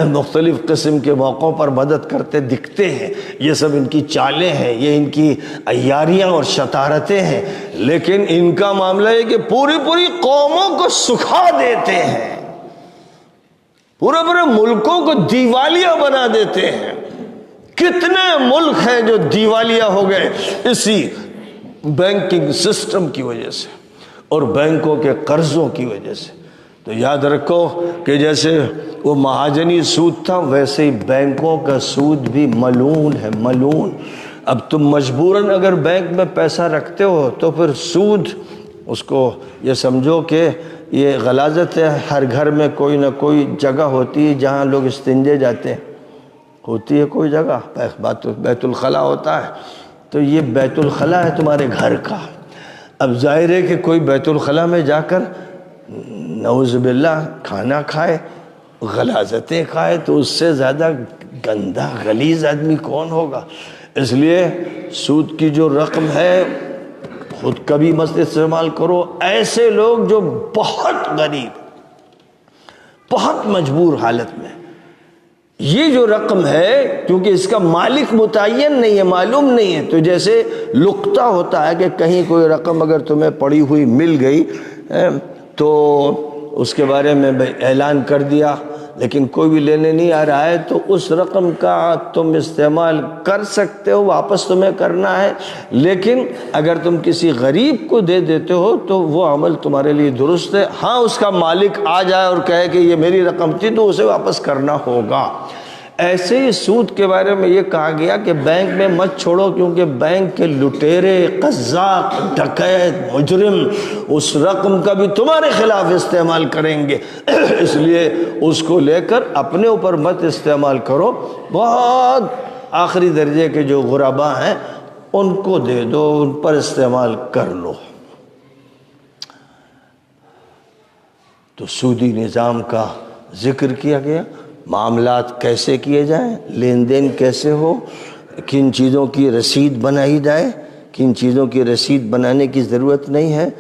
مختلف قسم کے موقعوں پر مدد کرتے دکھتے ہیں، یہ سب ان کی چالیں ہیں، یہ ان کی عیاریاں اور شطارتیں ہیں، لیکن ان کا معاملہ ہے کہ پوری قوموں کو سکھا دیتے ہیں، پورے ملکوں کو دیوالیہ بنا دیتے ہیں۔ کتنے ملک ہیں جو دیوالیہ ہو گئے اسی بینکنگ سسٹم کی وجہ سے اور بینکوں کے قرضوں کی وجہ سے۔ تو یاد رکھو کہ جیسے وہ مہاجنی سود تھا، ویسے ہی بینکوں کا سود بھی ملعون ہے، ملعون۔ اب تم مجبوراً اگر بینک میں پیسہ رکھتے ہو تو پھر سود، اس کو یہ سمجھو کہ یہ غلاظت ہے۔ ہر گھر میں کوئی نہ کوئی جگہ ہوتی ہے جہاں لوگ استنجے جاتے ہیں، ہوتی ہے کوئی جگہ، بیت الخلا ہوتا ہے، تو یہ بیت الخلا ہے تمہارے گھر کا۔ اب ظاہر ہے کہ کوئی بیت الخلا میں جا کر نعوذ باللہ کھانا کھائے، غلاظتیں کھائے، تو اس سے زیادہ گندا غلیظ آدمی کون ہوگا؟ اس لیے سود کی جو رقم ہے خود کبھی مت استعمال کرو۔ ایسے لوگ جو بہت غریب، بہت مجبور حالت میں، یہ جو رقم ہے کیونکہ اس کا مالک متعین نہیں ہے، معلوم نہیں ہے، تو جیسے لقطہ ہوتا ہے کہ کہیں کوئی رقم اگر تمہیں پڑی ہوئی مل گئی تو اس کے بارے میں اعلان کر دیا، لیکن کوئی بھی لینے نہیں آ رہا ہے، تو اس رقم کا تم استعمال کر سکتے ہو، واپس تمہیں کرنا ہے، لیکن اگر تم کسی غریب کو دے دیتے ہو تو وہ عمل تمہارے لیے درست ہے۔ ہاں اس کا مالک آ جائے اور کہے کہ یہ میری رقم تھی تو اسے واپس کرنا ہوگا۔ ایسے ہی سود کے بارے میں یہ کہا گیا کہ بینک میں مت چھوڑو، کیونکہ بینک کے لٹیرے، قزاق، ڈکیت، مجرم اس رقم کا بھی تمہارے خلاف استعمال کریں گے، اس لیے اس کو لے کر اپنے اوپر مت استعمال کرو، بہت آخری درجے کے جو غربا ہیں ان کو دے دو، ان پر استعمال کر لو۔ تو سودی نظام کا ذکر کیا گیا، معاملات کیسے کیے جائیں، لین دین کیسے ہو، کن چیزوں کی رسید بنائی جائے، کن چیزوں کی رسید بنانے کی ضرورت نہیں ہے،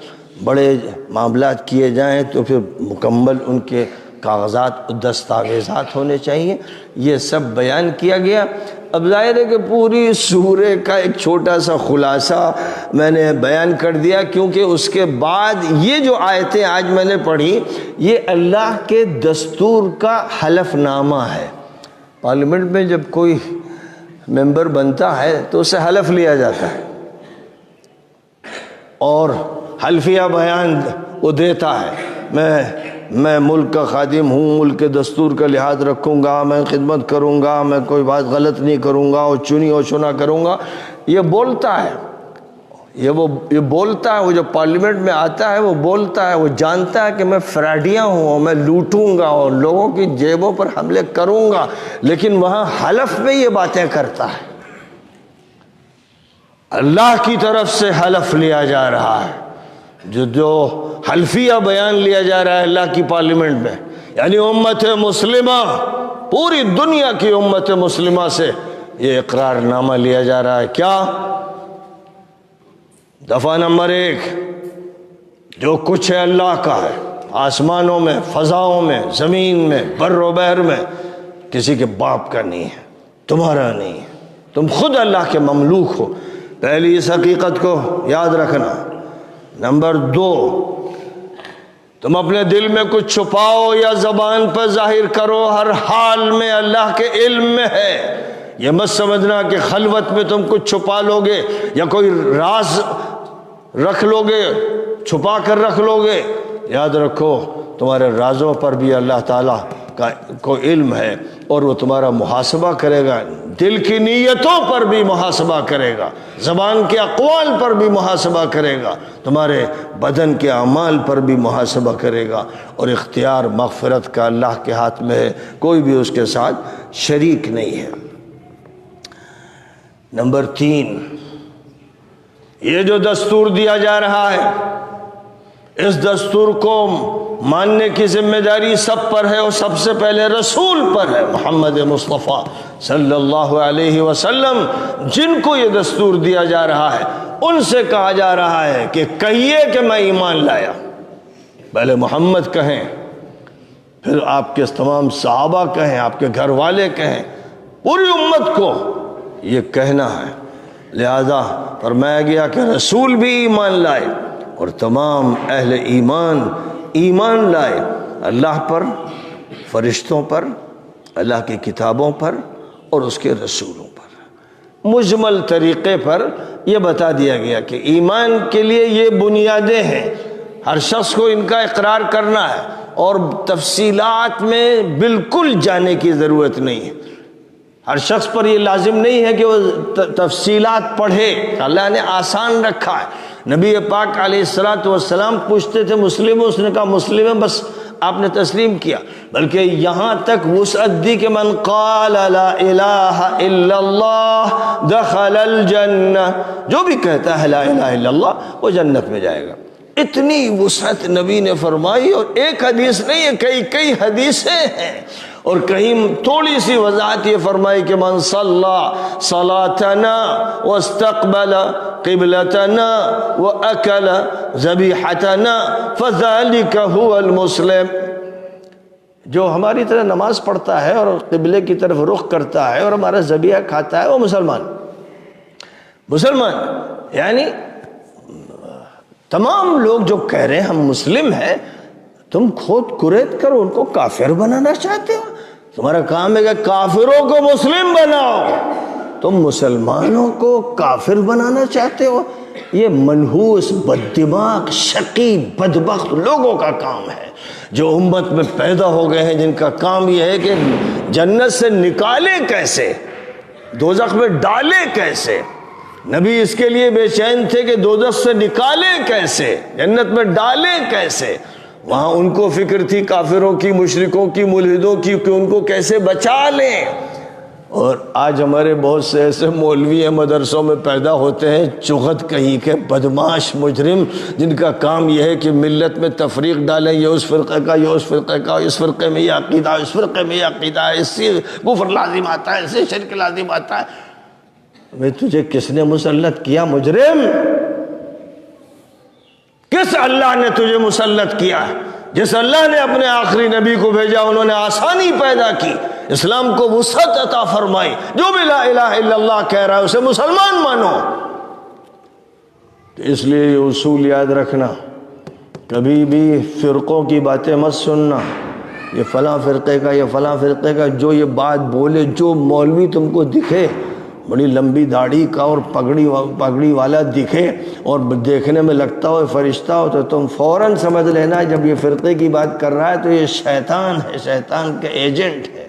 بڑے معاملات کیے جائیں تو پھر مکمل ان کے کاغذات، دستاویزات ہونے چاہیے، یہ سب بیان کیا گیا۔ اب ظاہر ہے کہ پوری سورہ کا ایک چھوٹا سا خلاصہ میں نے بیان کر دیا، کیونکہ اس کے بعد یہ جو آیتیں آج میں نے پڑھی یہ اللہ کے دستور کا حلف نامہ ہے۔ پارلیمنٹ میں جب کوئی ممبر بنتا ہے تو اسے حلف لیا جاتا ہے اور حلفیہ بیان وہ دیتا ہے، میں ملک کا خادم ہوں، ملک کے دستور کا لحاظ رکھوں گا، میں خدمت کروں گا، میں کوئی بات غلط نہیں کروں گا اور چنی اور چنا کروں گا، یہ بولتا ہے، یہ بولتا ہے، وہ جو پارلیمنٹ میں آتا ہے وہ بولتا ہے، وہ جانتا ہے کہ میں فراڈیاں ہوں اور میں لوٹوں گا اور لوگوں کی جیبوں پر حملے کروں گا، لیکن وہاں حلف میں یہ باتیں کرتا ہے۔ اللہ کی طرف سے حلف لیا جا رہا ہے، جو حلفیہ بیان لیا جا رہا ہے اللہ کی پارلیمنٹ میں، یعنی امت مسلمہ، پوری دنیا کی امت مسلمہ سے یہ اقرار نامہ لیا جا رہا ہے۔ کیا؟ دفعہ نمبر 1، جو کچھ ہے اللہ کا ہے، آسمانوں میں، فضاؤں میں، زمین میں، بر و بحر میں، کسی کے باپ کا نہیں ہے، تمہارا نہیں ہے، تم خود اللہ کے مملوک ہو۔ پہلی اس حقیقت کو یاد رکھنا۔ نمبر 2، تم اپنے دل میں کچھ چھپاؤ یا زبان پر ظاہر کرو، ہر حال میں اللہ کے علم میں ہے۔ یہ مت سمجھنا کہ خلوت میں تم کچھ چھپا لو گے یا کوئی راز رکھ لو گے، چھپا کر رکھ لو گے، یاد رکھو تمہارے رازوں پر بھی اللہ تعالیٰ کو علم ہے اور وہ تمہارا محاسبہ کرے گا، دل کی نیتوں پر بھی محاسبہ کرے گا، زبان کے اقوال پر بھی محاسبہ کرے گا، تمہارے بدن کے اعمال پر بھی محاسبہ کرے گا، اور اختیار مغفرت کا اللہ کے ہاتھ میں ہے، کوئی بھی اس کے ساتھ شریک نہیں ہے۔ نمبر 3، یہ جو دستور دیا جا رہا ہے اس دستور کو ماننے کی ذمہ داری سب پر ہے، اور سب سے پہلے رسول پر ہے، محمد مصطفیٰ صلی اللہ علیہ وسلم، جن کو یہ دستور دیا جا رہا ہے ان سے کہا جا رہا ہے کہ کہیے کہ میں ایمان لایا۔ پہلے محمد کہیں، پھر آپ کے تمام صحابہ کہیں، آپ کے گھر والے کہیں، پوری امت کو یہ کہنا ہے۔ لہذا فرمایا گیا کہ رسول بھی ایمان لائے اور تمام اہل ایمان لائے اللہ پر، فرشتوں پر، اللہ کی کتابوں پر اور اس کے رسولوں پر۔ مجمل طریقے پر یہ بتا دیا گیا کہ ایمان کے لیے یہ بنیادیں ہیں، ہر شخص کو ان کا اقرار کرنا ہے، اور تفصیلات میں بالکل جانے کی ضرورت نہیں ہے۔ ہر شخص پر یہ لازم نہیں ہے کہ وہ تفصیلات پڑھے، اللہ نے آسان رکھا ہے۔ نبی پاک علیہ السلام پوچھتے تھے مسلم، اس نے کہا مسلم ہے، بس آپ نے تسلیم کیا، بلکہ یہاں تک وسعت دی کہ من قال لا الہ الا اللہ دخل الجنہ، جو بھی کہتا ہے لا الہ الا اللہ وہ جنت میں جائے گا۔ اتنی وسعت نبی نے فرمائی، اور ایک حدیث نہیں ہے، کئی حدیثیں ہیں، اور کہیں تھوڑی سی وضاحت یہ فرمائی کہ من صلی صلاتنا واستقبل قبلتنا واکل ذبیحتنا فذلک هو المسلم، جو ہماری طرح نماز پڑھتا ہے اور قبلے کی طرف رخ کرتا ہے اور ہمارا ذبیحہ کھاتا ہے وہ مسلمان۔ یعنی تمام لوگ جو کہہ رہے ہیں ہم مسلم ہیں، تم کھود کریت کر ان کو کافر بنانا چاہتے ہو، تمہارا کام ہے کہ کافروں کو مسلم بناؤ، تم مسلمانوں کو کافر بنانا چاہتے ہو؟ یہ منحوس، بددماغ، شقی، بدبخت لوگوں کا کام ہے جو امت میں پیدا ہو گئے ہیں، جن کا کام یہ ہے کہ جنت سے نکالے کیسے، دوزخ میں ڈالے کیسے؟ نبی اس کے لیے بے چین تھے کہ دوزخ سے نکالے کیسے، جنت میں ڈالے کیسے۔ وہاں ان کو فکر تھی کافروں کی، مشرکوں کی، ملحدوں کی، کہ ان کو کیسے بچا لیں۔ اور آج ہمارے بہت سے ایسے مولوی ہیں مدرسوں میں پیدا ہوتے ہیں، چغت کہیں کے بدماش مجرم، جن کا کام یہ ہے کہ ملت میں تفریق ڈالیں، یہ اس فرقے کا، یہ اس فرقے کا، اس فرقے میں یہ عقیدہ، اس فرقے میں یہ عقیدہ ہے، اس سے کفر لازم آتا ہے، اس سے شرک لازم آتا ہے۔ میں تجھے کس نے مسلط کیا مجرم؟ کس اللہ نے تجھے مسلط کیا؟ جس اللہ نے اپنے آخری نبی کو بھیجا انہوں نے آسانی پیدا کی، اسلام کو وسعت عطا فرمائی، جو بھی لا الہ الا اللہ کہہ رہا ہے اسے مسلمان مانو۔ تو اس لیے یہ اصول یاد رکھنا، کبھی بھی فرقوں کی باتیں مت سننا، یہ فلاں فرقے کا، یہ فلاں فرقے کا، جو یہ بات بولے، جو مولوی تم کو دکھے بڑی لمبی داڑھی کا اور پگڑی والا دکھے اور دیکھنے میں لگتا ہو فرشتہ ہو، تو تم فوراً سمجھ لینا جب یہ فرقے کی بات کر رہا ہے تو یہ شیطان ہے، شیطان کا ایجنٹ ہے۔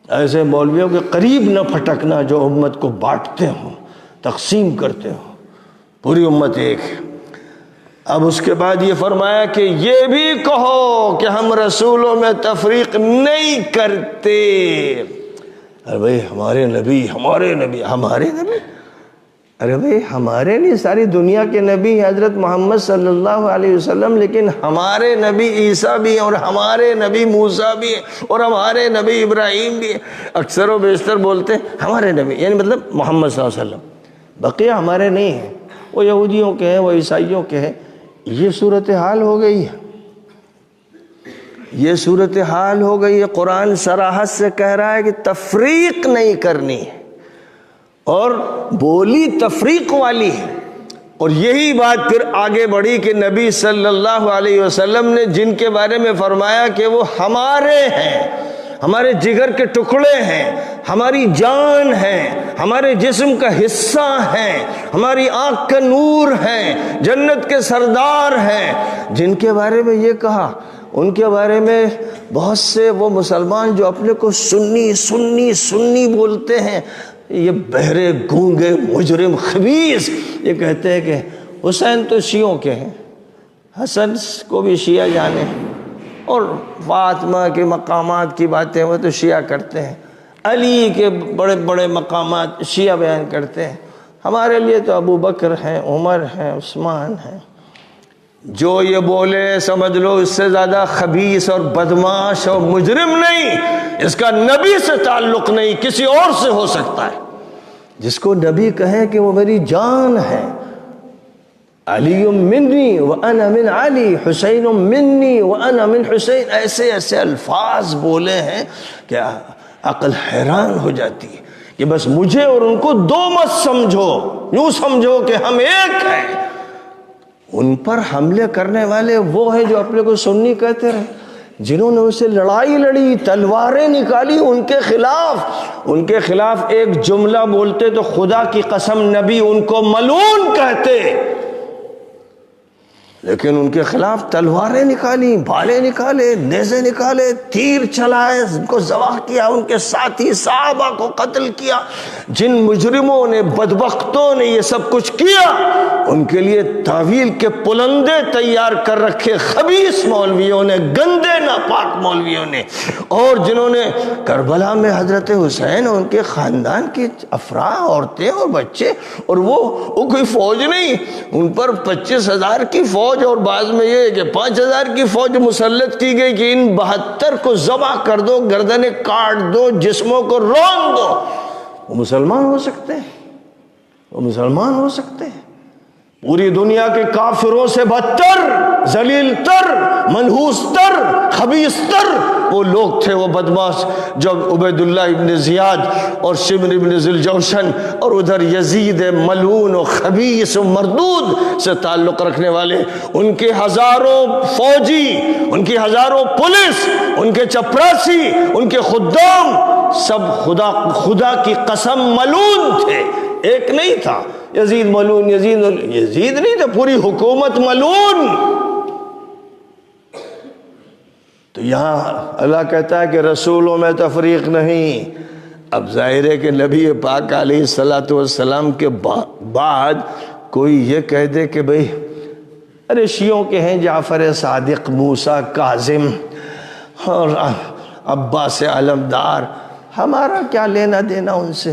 ایسے مولویوں کے قریب نہ پھٹکنا جو امت کو بانٹتے ہوں، تقسیم کرتے ہوں، پوری امت ایک ہے۔ اب اس کے بعد یہ فرمایا کہ یہ بھی کہو کہ ہم رسولوں میں تفریق نہیں کرتے۔ ارے بھائی ہمارے نبی، ہمارے نبی، ہمارے نبی، ارے بھائی ہمارے نہیں، ساری دنیا کے نبی حضرت محمد صلی اللہ علیہ وسلم، لیکن ہمارے نبی عیسیٰ بھی ہیں، اور ہمارے نبی موسیٰ بھی ہیں، اور ہمارے نبی ابراہیم بھی ہیں۔ اکثر و بیشتر بولتے ہیں ہمارے نبی، یعنی مطلب محمد صلی اللہ علیہ وسلم، بقیہ ہمارے نہیں ہیں، وہ یہودیوں کے ہیں، وہ عیسائیوں کے ہیں۔ یہ صورتحال ہو گئی ہے، یہ صورتحال ہو گئی ہے۔ قرآن صراحت سے کہہ رہا ہے کہ تفریق نہیں کرنی ہے، اور بولی تفریق والی ہے۔ اور یہی بات پھر آگے بڑھی کہ نبی صلی اللہ علیہ وسلم نے جن کے بارے میں فرمایا کہ وہ ہمارے ہیں، ہمارے جگر کے ٹکڑے ہیں، ہماری جان ہے، ہمارے جسم کا حصہ ہیں، ہماری آنکھ کا نور ہیں، جنت کے سردار ہیں، جن کے بارے میں یہ کہا، ان کے بارے میں بہت سے وہ مسلمان جو اپنے کو سنی سنی سنی بولتے ہیں، یہ بہرے گونگے مجرم خبیث، یہ کہتے ہیں کہ حسین تو شیعوں کے ہیں، حسن کو بھی شیعہ جانے ہیں، اور فاطمہ کے مقامات کی باتیں وہ تو شیعہ کرتے ہیں، علی کے بڑے بڑے مقامات شیعہ بیان کرتے ہیں، ہمارے لیے تو ابو بکر ہیں، عمر ہیں، عثمان ہیں۔ جو یہ بولے سمجھ لو اس سے زیادہ خبیث اور بدماش اور مجرم نہیں، اس کا نبی سے تعلق نہیں، کسی اور سے ہو سکتا ہے۔ جس کو نبی کہے کہ وہ میری جان ہے، علی منی وانا من علی، حسین منی وانا من حسین، ایسے ایسے الفاظ بولے ہیں کہ عقل حیران ہو جاتی ہے کہ بس مجھے اور ان کو دو مت سمجھو، یوں سمجھو کہ ہم ایک ہیں۔ ان پر حملے کرنے والے وہ ہیں جو اپنے کو سنی کہتے رہے، جنہوں نے اسے لڑائی لڑی، تلواریں نکالی ان کے خلاف ایک جملہ بولتے تو خدا کی قسم نبی ان کو ملعون کہتے، لیکن ان کے خلاف تلواریں نکالی، بھالے نکالے، نیزے نکالے، تیر چلائے، ان کو ذبح کیا، ان کے ساتھی صحابہ کو قتل کیا۔ جن مجرموں نے، بدبختوں نے یہ سب کچھ کیا، ان کے لیے تعویل کے پلندے تیار کر رکھے خبیث مولویوں نے، گندے ناپاک مولویوں نے، اور جنہوں نے کربلا میں حضرت حسین اور ان کے خاندان کی افراد، عورتیں اور بچے، اور وہ کوئی فوج نہیں، ان پر 25,000 کی فوج، اور بعض میں یہ کہ 5,000 کی فوج مسلط کی گئی کہ ان 72 کو ذبح کر دو، گردنیں کاٹ دو، جسموں کو رون دو۔ وہ مسلمان ہو سکتے ہیں، وہ مسلمان ہو سکتے ہیں؟ پوری دنیا کے کافروں سے بدتر، ذلیل تر، منحوس تر، خبیث تر وہ لوگ تھے، وہ بدماش، جو عبید اللہ ابن زیاد اور شمر ابن ذوالجوشن اور ادھر یزید ملعون و خبیث و مردود سے تعلق رکھنے والے، ان کے ہزاروں فوجی، ان کی ہزاروں پولیس، ان کے چپراسی، ان کے خدام، سب خدا کی قسم ملعون تھے، ایک نہیں تھا یزید ملعون، یزید نہیں تھا، پوری حکومت ملعون۔ تو یہاں اللہ کہتا ہے کہ رسولوں میں تفریق نہیں۔ اب ظاہر ہے کہ نبی پاک علیہ الصلوۃ والسلام کے بعد کوئی یہ کہہ دے کہ بھئی ارے شیعوں کے ہیں جعفر صادق، موسیٰ کاظم اور عباس علمدار، ہمارا کیا لینا دینا ان سے؟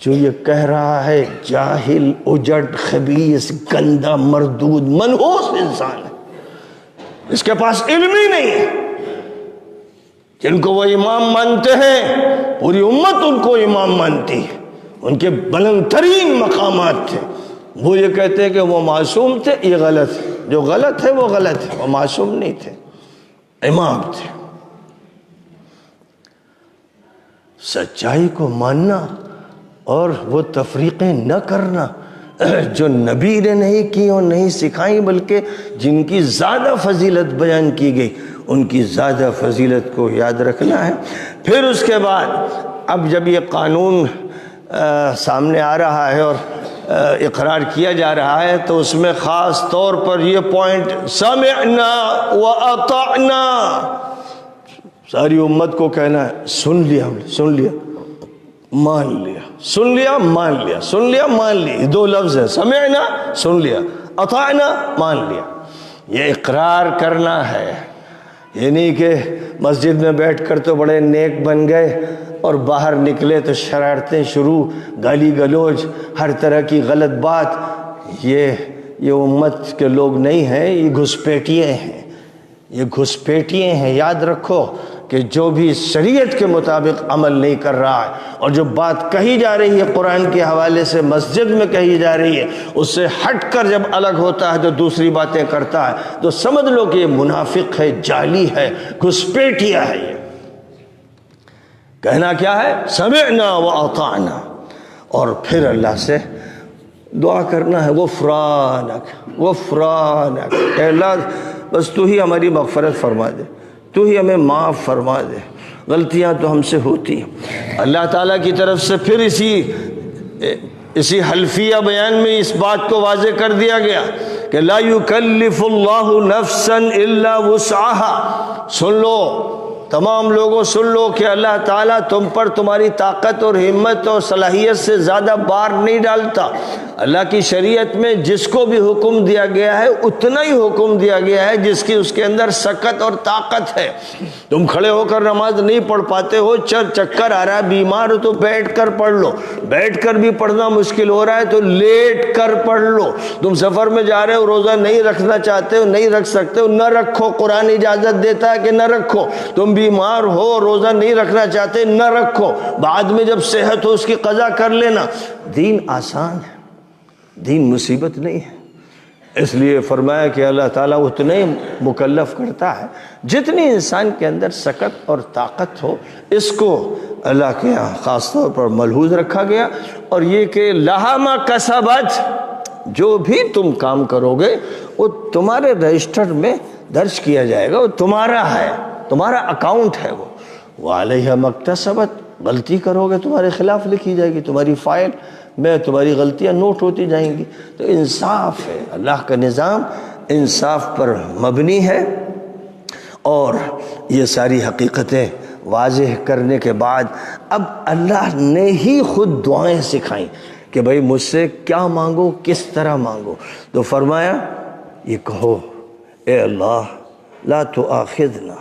جو یہ کہہ رہا ہے جاہل، اجڑ، خبیث، گندا، مردود، منحوس انسان ہے، اس کے پاس علم ہی نہیں ہے۔ جن کو وہ امام مانتے ہیں پوری امت ان کو امام مانتی ہے، ان کے بلند ترین مقامات تھے، وہ یہ کہتے ہیں کہ وہ معصوم تھے، یہ غلط ہے، جو غلط ہے وہ غلط ہے، وہ معصوم نہیں تھے، امام تھے۔ سچائی کو ماننا اور وہ تفریقیں نہ کرنا جو نبی نے نہیں کی اور نہیں سکھائیں، بلکہ جن کی زیادہ فضیلت بیان کی گئی ان کی زیادہ فضیلت کو یاد رکھنا ہے۔ پھر اس کے بعد اب جب یہ قانون سامنے آ رہا ہے اور اقرار کیا جا رہا ہے تو اس میں خاص طور پر یہ پوائنٹ سمعنا واطعنا، ساری امت کو کہنا ہے سن لیا، سن لیا، مان لیا، سن لیا، مان لیا، سن لیا، مان لیا، یہ دو لفظ ہیں، سمعنا سن لیا، اطعنا مان لیا۔ یہ اقرار کرنا ہے، یہ نہیں کہ مسجد میں بیٹھ کر تو بڑے نیک بن گئے اور باہر نکلے تو شرارتیں شروع، گالی گلوچ، ہر طرح کی غلط بات۔ یہ امت کے لوگ نہیں ہیں، یہ گھسپیٹیے ہیں، یہ گھسپیٹیے ہیں۔ یاد رکھو کہ جو بھی شریعت کے مطابق عمل نہیں کر رہا ہے اور جو بات کہی جا رہی ہے قرآن کے حوالے سے مسجد میں کہی جا رہی ہے، اس سے ہٹ کر جب الگ ہوتا ہے تو دوسری باتیں کرتا ہے تو سمجھ لو کہ یہ منافق ہے، جعلی ہے، گھسپیٹیا ہے۔ یہ کہنا کیا ہے؟ سمعنا واطعنا، اور پھر اللہ سے دعا کرنا ہے، غفرانک غفرانک، اے اللہ بس تو ہی ہماری مغفرت فرما دے، تو ہی ہمیں معاف فرما دے، غلطیاں تو ہم سے ہوتی ہیں۔ اللہ تعالیٰ کی طرف سے پھر اسی حلفیہ بیان میں اس بات کو واضح کر دیا گیا کہ لا یکلف اللہ نفسا الا وسعها۔ سن لو تمام لوگوں، سن لو کہ اللہ تعالیٰ تم پر تمہاری طاقت اور ہمت اور صلاحیت سے زیادہ بار نہیں ڈالتا۔ اللہ کی شریعت میں جس کو بھی حکم دیا گیا ہے اتنا ہی حکم دیا گیا ہے جس کی اس کے اندر سکت اور طاقت ہے۔ تم کھڑے ہو کر نماز نہیں پڑھ پاتے ہو، چکر آ رہا ہے، بیمار ہو تو بیٹھ کر پڑھ لو، بیٹھ کر بھی پڑھنا مشکل ہو رہا ہے تو لیٹ کر پڑھ لو۔ تم سفر میں جا رہے ہو، روزہ نہیں رکھنا چاہتے ہو، نہیں رکھ سکتے ہو، نہ رکھو، قرآن اجازت دیتا ہے کہ نہ رکھو۔ تم بیمار ہو، روزہ نہیں رکھنا چاہتے، نہ رکھو، بعد میں جب صحت ہو اس کی قضا کر لینا۔ دین آسان ہے، دین مصیبت نہیں ہے۔ اس لیے فرمایا کہ اللہ تعالیٰ اتنے مکلف کرتا ہے جتنی انسان کے اندر سکت اور طاقت ہو۔ اس کو اللہ کے یہاں خاص طور پر ملحوظ رکھا گیا، اور یہ کہ لہا ما کسبت، جو بھی تم کام کرو گے وہ تمہارے رجسٹر میں درج کیا جائے گا، وہ تمہارا ہے، تمہارا اکاؤنٹ ہے۔ وہ علیہ مکتسبت، غلطی کرو گے تمہارے خلاف لکھی جائے گی، تمہاری فائل میں تمہاری غلطیاں نوٹ ہوتی جائیں گی۔ تو انصاف ہے، اللہ کا نظام انصاف پر مبنی ہے۔ اور یہ ساری حقیقتیں واضح کرنے کے بعد اب اللہ نے ہی خود دعائیں سکھائیں کہ بھئی مجھ سے کیا مانگو، کس طرح مانگو۔ تو فرمایا یہ کہو، اے اللہ لا تؤاخذنا،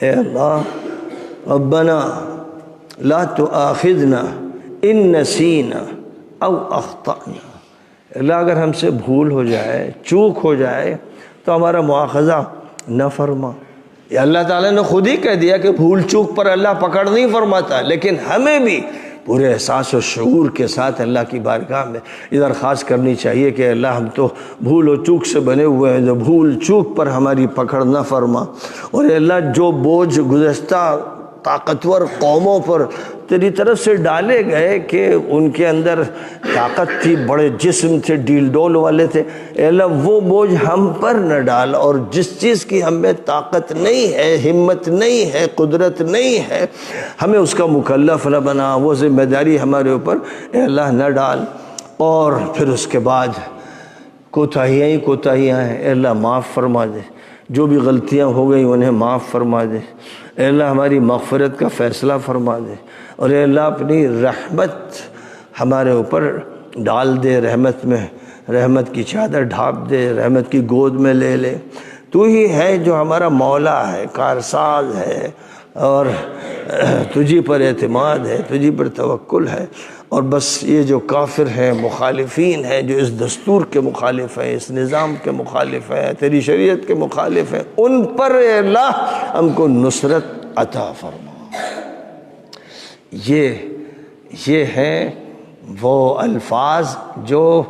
اے اللہ ربنا لا تؤاخذنا ان نسینا او اخطأنا۔ اللہ اگر ہم سے بھول ہو جائے، چوک ہو جائے تو ہمارا مواخذہ نہ فرما۔ یہ اللہ تعالیٰ نے خود ہی کہہ دیا کہ بھول چوک پر اللہ پکڑ نہیں فرماتا، لیکن ہمیں بھی پورے احساس و شعور کے ساتھ اللہ کی بارگاہ میں یہ درخواست کرنی چاہیے کہ اللہ ہم تو بھول و چوک سے بنے ہوئے ہیں، جو بھول چوک پر ہماری پکڑ نہ فرما۔ اور اے اللہ جو بوجھ گزشتہ طاقتور قوموں پر تیری طرف سے ڈالے گئے کہ ان کے اندر طاقت تھی، بڑے جسم تھے، ڈیل ڈول والے تھے، اے اللہ وہ بوجھ ہم پر نہ ڈال، اور جس چیز کی ہمیں طاقت نہیں ہے، ہمت نہیں ہے، قدرت نہیں ہے، ہمیں اس کا مکلف نہ بنا، وہ ذمہ داری ہمارے اوپر اے اللہ نہ ڈال۔ اور پھر اس کے بعد کوتاہیاں ہی کوتاہیاں ہیں، اے اللہ معاف فرما دے، جو بھی غلطیاں ہو گئی انہیں معاف فرما دے، اے اللہ ہماری مغفرت کا فیصلہ فرما دے، اور اے اللہ اپنی رحمت ہمارے اوپر ڈال دے، رحمت کی چادر ڈھانپ دے، رحمت کی گود میں لے لے۔ تو ہی ہے جو ہمارا مولا ہے، کارساز ہے، اور تجھی پر اعتماد ہے، تجھی پر توکل ہے۔ اور بس یہ جو کافر ہیں، مخالفین ہیں، جو اس دستور کے مخالف ہیں، اس نظام کے مخالف ہیں، تیری شریعت کے مخالف ہیں، ان پر اے اللہ ہم کو نصرت عطا فرما۔ یہ ہیں وہ الفاظ جو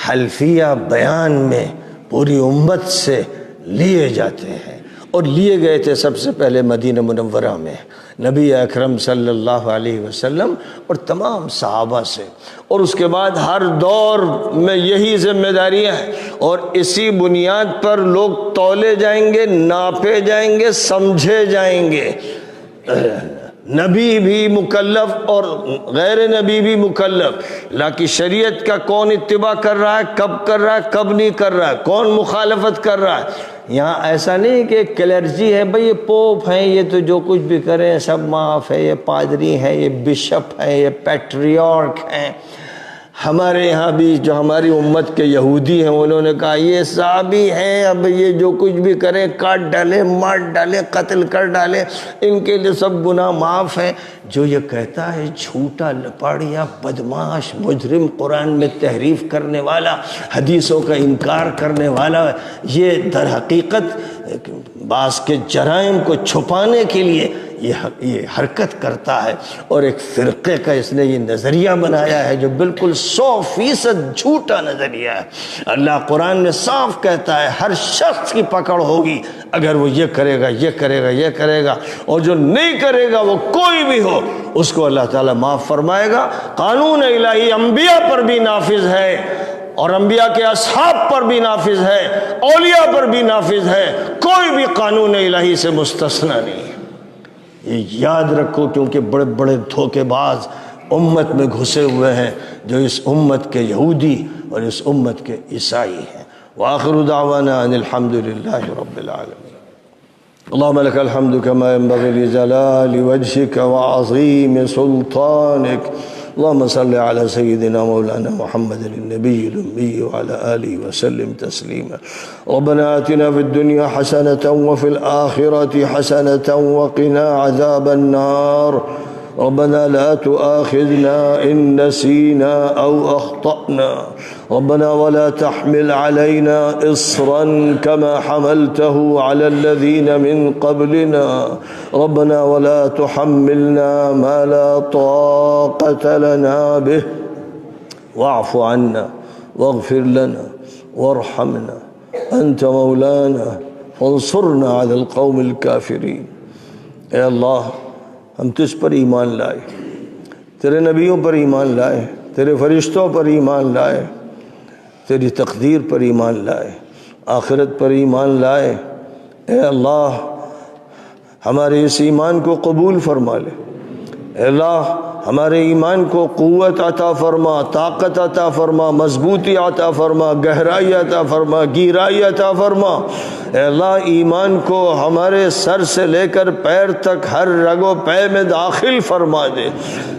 حلفیہ بیان میں پوری امت سے لیے جاتے ہیں، اور لیے گئے تھے سب سے پہلے مدینہ منورہ میں نبی اکرم صلی اللہ علیہ وسلم اور تمام صحابہ سے، اور اس کے بعد ہر دور میں یہی ذمہ داریاں ہیں، اور اسی بنیاد پر لوگ تولے جائیں گے، ناپے جائیں گے، سمجھے جائیں گے۔ نبی بھی مکلف اور غیر نبی بھی مکلف، لیکن شریعت کا کون اتباع کر رہا ہے، کب نہیں کر رہا ہے، کون مخالفت کر رہا ہے۔ یہاں ایسا نہیں کہ کلرجی ہے، بھئی یہ پوپ ہیں، یہ تو جو کچھ بھی کریں سب معاف ہے، یہ پادری ہیں، یہ بشپ ہیں، یہ پیٹریارک ہیں۔ ہمارے یہاں بھی جو ہماری امت کے یہودی ہیں انہوں نے کہا یہ صحابی ہیں، اب یہ جو کچھ بھی کریں کاٹ ڈالیں، مار ڈالیں، قتل کر ڈالیں، ان کے لیے سب گناہ معاف ہیں۔ جو یہ کہتا ہے جھوٹا، لپاڑیا، بدماش، مجرم، قرآن میں تحریف کرنے والا، حدیثوں کا انکار کرنے والا، یہ در حقیقت بعض کے جرائم کو چھپانے کے لیے یہ حرکت کرتا ہے، اور ایک فرقے کا اس نے یہ نظریہ بنایا ہے جو بالکل 100% جھوٹا نظریہ ہے۔ اللہ قرآن میں صاف کہتا ہے ہر شخص کی پکڑ ہوگی اگر وہ یہ کرے گا، یہ کرے گا، یہ کرے گا، اور جو نہیں کرے گا وہ کوئی بھی ہو اس کو اللہ تعالیٰ معاف فرمائے گا۔ قانون الہی انبیاء پر بھی نافذ ہے، اور انبیاء کے اصحاب پر بھی نافذ ہے، اولیاء پر بھی نافذ ہے، کوئی بھی قانون الہی سے مستثنی نہیں ہے۔ یہ یاد رکھو، کیونکہ بڑے بڑے دھوکے باز امت میں گھسے ہوئے ہیں جو اس امت کے یہودی اور اس امت کے عیسائی ہیں۔ وآخر دعوانا ان الحمد للہ رب العالمین۔ اللهم لك الحمد كما ينبغي لجلال وجهك وعظيم سلطانك، اللهم صل على سيدنا مولانا محمد النبي الأمي وعلى آله وسلم تسليما۔ ربنا آتنا في الدنيا حسنة وفي الآخرة حسنة وقنا عذاب النار، ربنا لا تؤاخذنا إن نسينا أو أخطأنا، ربنا ولا تحمل علينا إصرا كما حملته على الذين من قبلنا، ربنا ولا تحملنا ما لا طاقة لنا به، واعف عنا واغفر لنا وارحمنا أنت مولانا فانصرنا على القوم الكافرين۔ اے اللہ ہم تجھ پر ایمان لائے، تیرے نبیوں پر ایمان لائے، تیرے فرشتوں پر ایمان لائے، تیری تقدیر پر ایمان لائے، آخرت پر ایمان لائے۔ اے اللہ ہمارے اس ایمان کو قبول فرما لے، اے اللہ ہمارے ایمان کو قوت عطا فرما، طاقت عطا فرما، مضبوطی عطا فرما، گہرائی عطا فرما، گہرائی عطا فرما۔ اے اللہ ایمان کو ہمارے سر سے لے کر پیر تک ہر رگ و پے میں داخل فرما دے۔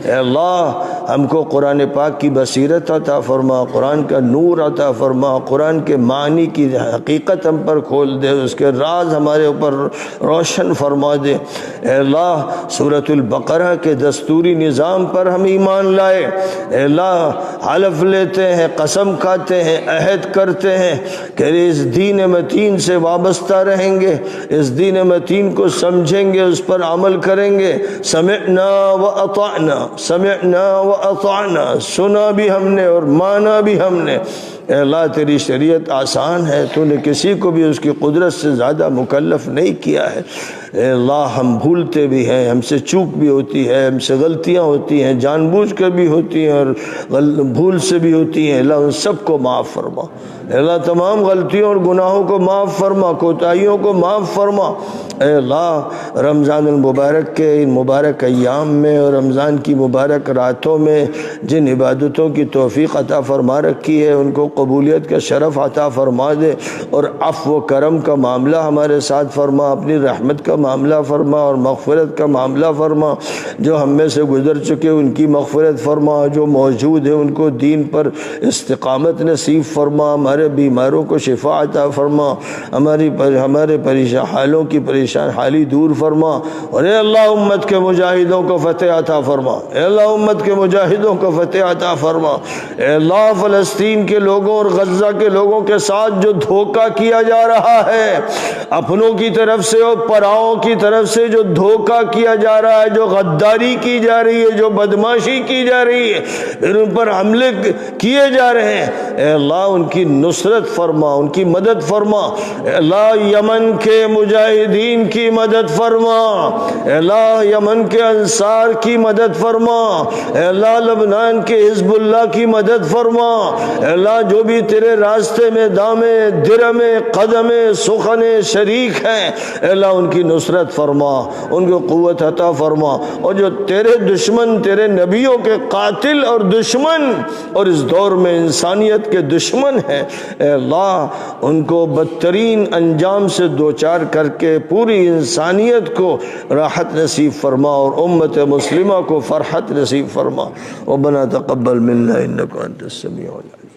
اے اللہ ہم کو قرآن پاک کی بصیرت عطا فرما، قرآن کا نور عطا فرما، قرآن کے معنی کی حقیقت ہم پر کھول دے، اس کے راز ہمارے اوپر روشن فرما دے۔ اے اللہ سورۃ البقرہ کے دستوری نظام پر ہم ایمان لائے، اے اللہ حلف لیتے ہیں، قسم کھاتے ہیں، عہد کرتے ہیں کہ اس دین متین سے وابستہ رہیں گے، اس دین متین کو سمجھیں گے، اس پر عمل کریں گے۔ سمعنا و اطعنا، سمعنا و اطعنا، سنا بھی ہم نے اور مانا بھی ہم نے۔ اے اللہ تیری شریعت آسان ہے، تو نے کسی کو بھی اس کی قدرت سے زیادہ مکلف نہیں کیا ہے۔ اے اللہ ہم بھولتے بھی ہیں، ہم سے چوک بھی ہوتی ہے، ہم سے غلطیاں ہوتی ہیں، جان بوجھ کر بھی ہوتی ہیں اور بھول سے بھی ہوتی ہیں۔ اللہ ان سب کو معاف فرما، اے اللہ تمام غلطیوں اور گناہوں کو معاف فرما، کوتاہیوں کو معاف فرما۔ اے اللہ رمضان المبارک کے ان مبارک ایام میں اور رمضان کی مبارک راتوں میں جن عبادتوں کی توفیق عطا فرما رکھی ہے ان کو قبولیت کا شرف عطا فرما دے، اور عفو و کرم کا معاملہ ہمارے ساتھ فرما، اپنی رحمت کا معاملہ فرما اور مغفرت کا معاملہ فرما۔ جو ہم میں سے گزر چکے ان کی مغفرت فرما، جو موجود ہیں ان کو دین پر استقامت نصیب فرما، ہمارے بیماروں کو شفا عطا فرما، ہمارے پریشان حالوں کی پریشان حالی دور فرما، اور اے اللہ امت کے مجاہدوں کو فتح عطا فرما، اے اللہ امت کے مجاہدوں کو فتح عطا فرما۔ اے اللہ فلسطین کے لوگوں اور غزہ کے لوگوں کے ساتھ جو دھوکہ کیا جا رہا ہے، اپنوں کی طرف سے اور پراؤں کی طرف سے جو دھوکہ کیا جا رہا ہے، جو غداری کی جا رہی ہے، جو بدماشی کی جا رہی ہے، پھر ان پر حملے کیے جا رہے ہیں، اے اللہ ان کی نصرت فرما، ان کی مدد فرما۔ اے اللہ یمن کے مجاہدین کی مدد فرما، اے اللہ یمن کے انصار کی مدد فرما، اے اللہ لبنان کے حزب اللہ کی مدد فرما، اے اللہ جو بھی تیرے راستے میں دامے درمے قدمے سخنے شریک ہیں، اے اللہ ان کی نصرت فرما، ان کو قوت عطا فرما، اور جو تیرے دشمن تیرے نبیوں کے قاتل اور دشمن اور اس دور میں انسانیت کے دشمن ہیں، اے اللہ ان کو بدترین انجام سے دوچار کر کے پوری انسانیت کو راحت نصیب فرما اور امت مسلمہ کو فرحت نصیب فرما۔ ربنا تقبل منا انک انت السمیع العلیم۔